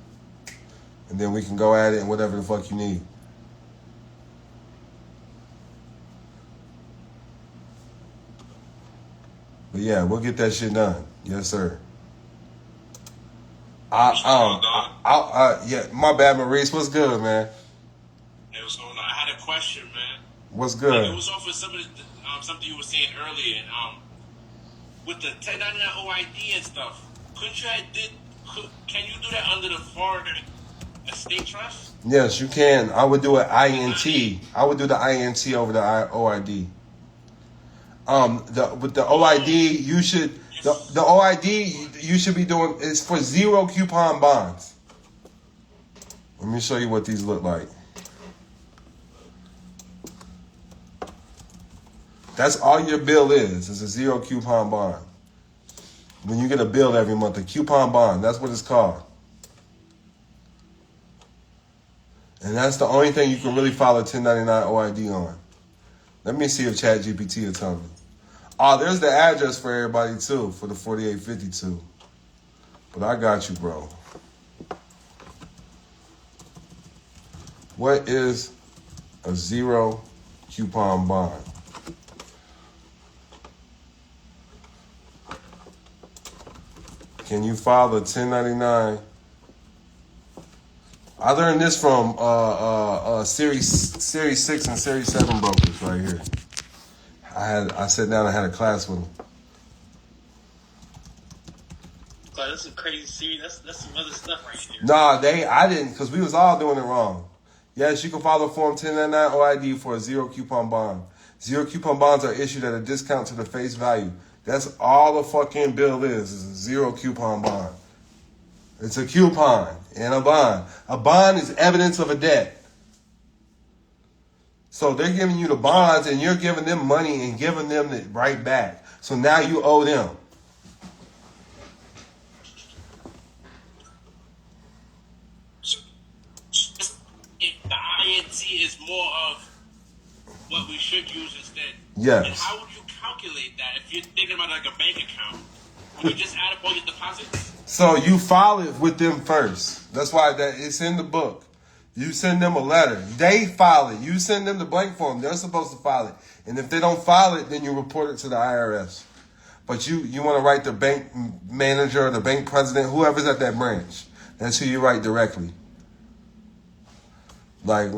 and then we can go at it and whatever the fuck you need. But yeah, we'll get that shit done. Yes, sir. Yeah, my bad, Maurice. What's good, man? It was going on. I had a question, man. What's Like, good? it was off of something you were saying earlier. With the 1099 OID and stuff, can you do that under the foreign estate trust? Yes, you can. I would do an INT. I would do the INT over the OID. With the OID, you should the OID you should be doing is for 0 coupon bonds. Let me show you what these look like. That's all your bill is a 0 coupon bond. When you get a bill every month, a coupon bond, that's what it's called. And that's the only thing you can really file a 1099 OID on. Let me see if ChatGPT will tell me. Oh, there's the address for everybody too, for the 4852. But I got you, bro. What is a 0 coupon bond? Can you file a 1099? I learned this from Series 6 and Series 7 brokers right here. I sat down and had a class with them. God, that's a crazy series. That's some other stuff right there. Nah, I didn't, because we was all doing it wrong. Yes, you can file a Form 1099 OID for a 0 coupon bond. 0 coupon bonds are issued at a discount to the face value. That's all the fucking bill is a 0 coupon bond. It's a coupon and a bond. A bond is evidence of a debt. So they're giving you the bonds and you're giving them money and giving them it right back. So now you owe them. The INT is more of what we should use instead. Yes. And how would you calculate that if you're thinking about like a bank account? Would you just add up all your deposits? So you file it with them first. That's why it's in the book. You send them a letter. They file it. You send them the blank form. They're supposed to file it. And if they don't file it, then you report it to the IRS. But you want to write the bank manager, the bank president, whoever's at that branch. That's who you write directly. Like,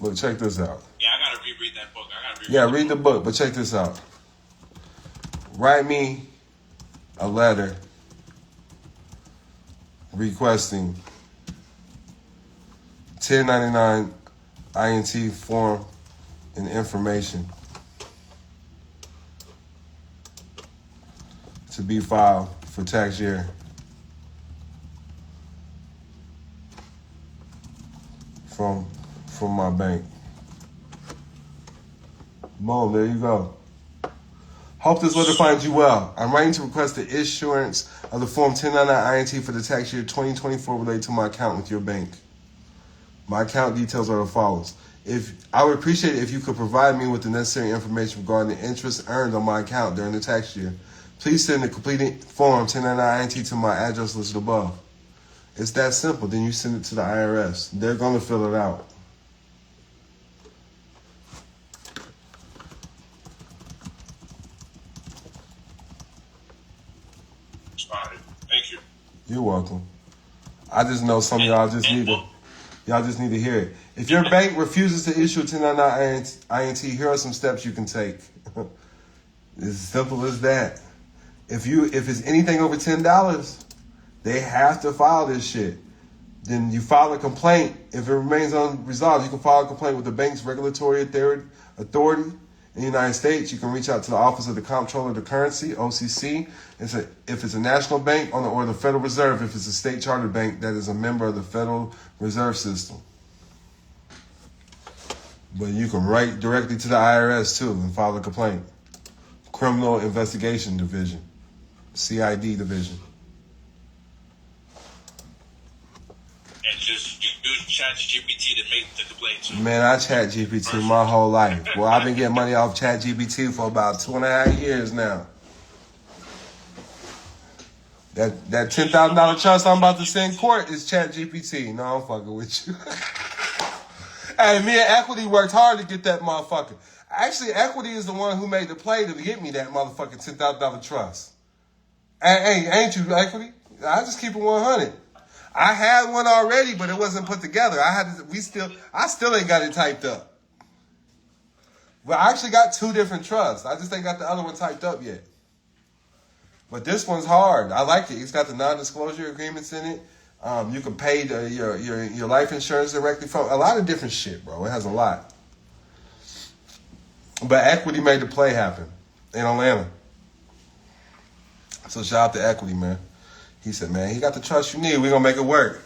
look, check this out. Yeah, I gotta reread that book. Yeah, read the book, but check this out. Write me a letter requesting 1099 INT form and information to be filed for tax year from from my bank. Boom, there you go. Hope this letter finds you well. I'm writing to request the issuance of the Form 1099 INT for the tax year 2024 related to my account with your bank. My account details are as follows. I would appreciate it if you could provide me with the necessary information regarding the interest earned on my account during the tax year. Please send the completed Form 1099 INT to my address listed above. It's that simple. Then you send it to the IRS. They're going to fill it out. Spotted. Thank you. You're welcome. I just know some of y'all just need to hear it. If your bank refuses to issue a 1099 INT, here are some steps you can take. It's as simple as that. If it's anything over $10, they have to file this shit. Then you file a complaint. If it remains unresolved, you can file a complaint with the bank's regulatory authority in the United States. You can reach out to the Office of the Comptroller of the Currency, OCC. If it's a national bank, or the Federal Reserve, if it's a state chartered bank that is a member of the Federal Reserve System. But you can write directly to the IRS too and file a complaint. Criminal Investigation Division, CID Division. And just use ChatGPT to make the complaint too. Man, I chat GPT my whole life. Well, I've been getting money off chat GPT for about 2.5 years now. That $10,000 trust I'm about to send court is chat GPT. No, I'm fucking with you. Hey, me and Equity worked hard to get that motherfucker. Actually, Equity is the one who made the play to get me that motherfucking $10,000 trust. Hey, ain't you, Equity? I just keep it 100. I had one already, but it wasn't put together. I still ain't got it typed up. But I actually got 2 different trusts. I just ain't got the other one typed up yet. But this one's hard. I like it. It's got the non-disclosure agreements in it. You can pay your life insurance directly from a lot of different shit, bro. It has a lot. But Equity made the play happen in Atlanta. So shout out to Equity, man. He said, man, he got the trust you need. We're going to make it work.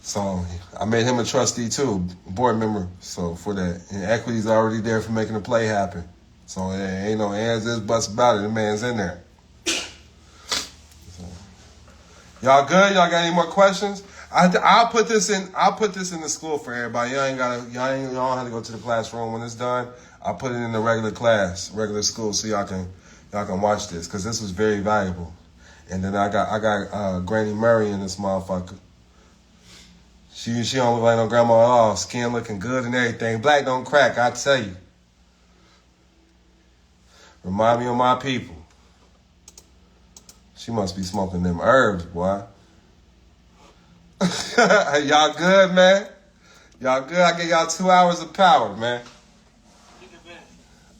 So I made him a trustee too, board member. So for that. And Equity's already there for making the play happen. So there ain't no ands, this, buts about it. The man's in there. So, y'all good? Y'all got any more questions? I'll put this in the school for everybody. Y'all don't have to go to the classroom when it's done. I'll put it in the regular school, so y'all can watch this, because this was very valuable. And then I got Granny Murray in this motherfucker. She don't look like no grandma at all. Skin looking good and everything. Black don't crack, I tell you. Remind me of my people. She must be smoking them herbs, boy. Y'all good, man? Y'all good? I give y'all 2 hours of power, man.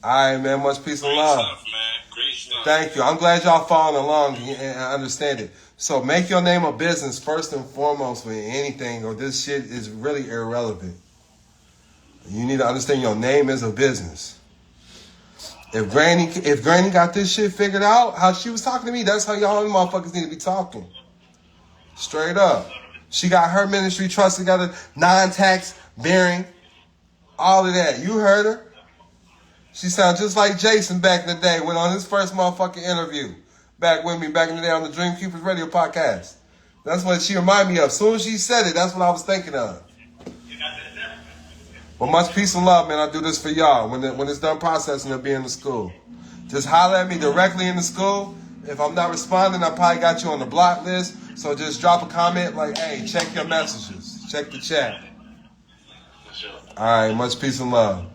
All right, man. Much peace and love. Great stuff, man. Great stuff. Thank you. I'm glad y'all following along and understand it. So make your name a business first and foremost for anything, or this shit is really irrelevant. You need to understand your name is a business. If Granny got this shit figured out, how she was talking to me, that's how y'all motherfuckers need to be talking. Straight up. She got her ministry trust together, non-tax bearing, all of that. You heard her. She sounds just like Jason back in the day, went on his first motherfucking interview back with me back in the day on the Dream Keepers Radio podcast. That's what she reminded me of. As soon as she said it, that's what I was thinking of. Well, much peace and love, man. I do this for y'all. When it's done processing, it'll be in the school. Just holler at me directly in the school. If I'm not responding, I probably got you on the block list. So just drop a comment like, hey, check your messages. Check the chat. All right, much peace and love.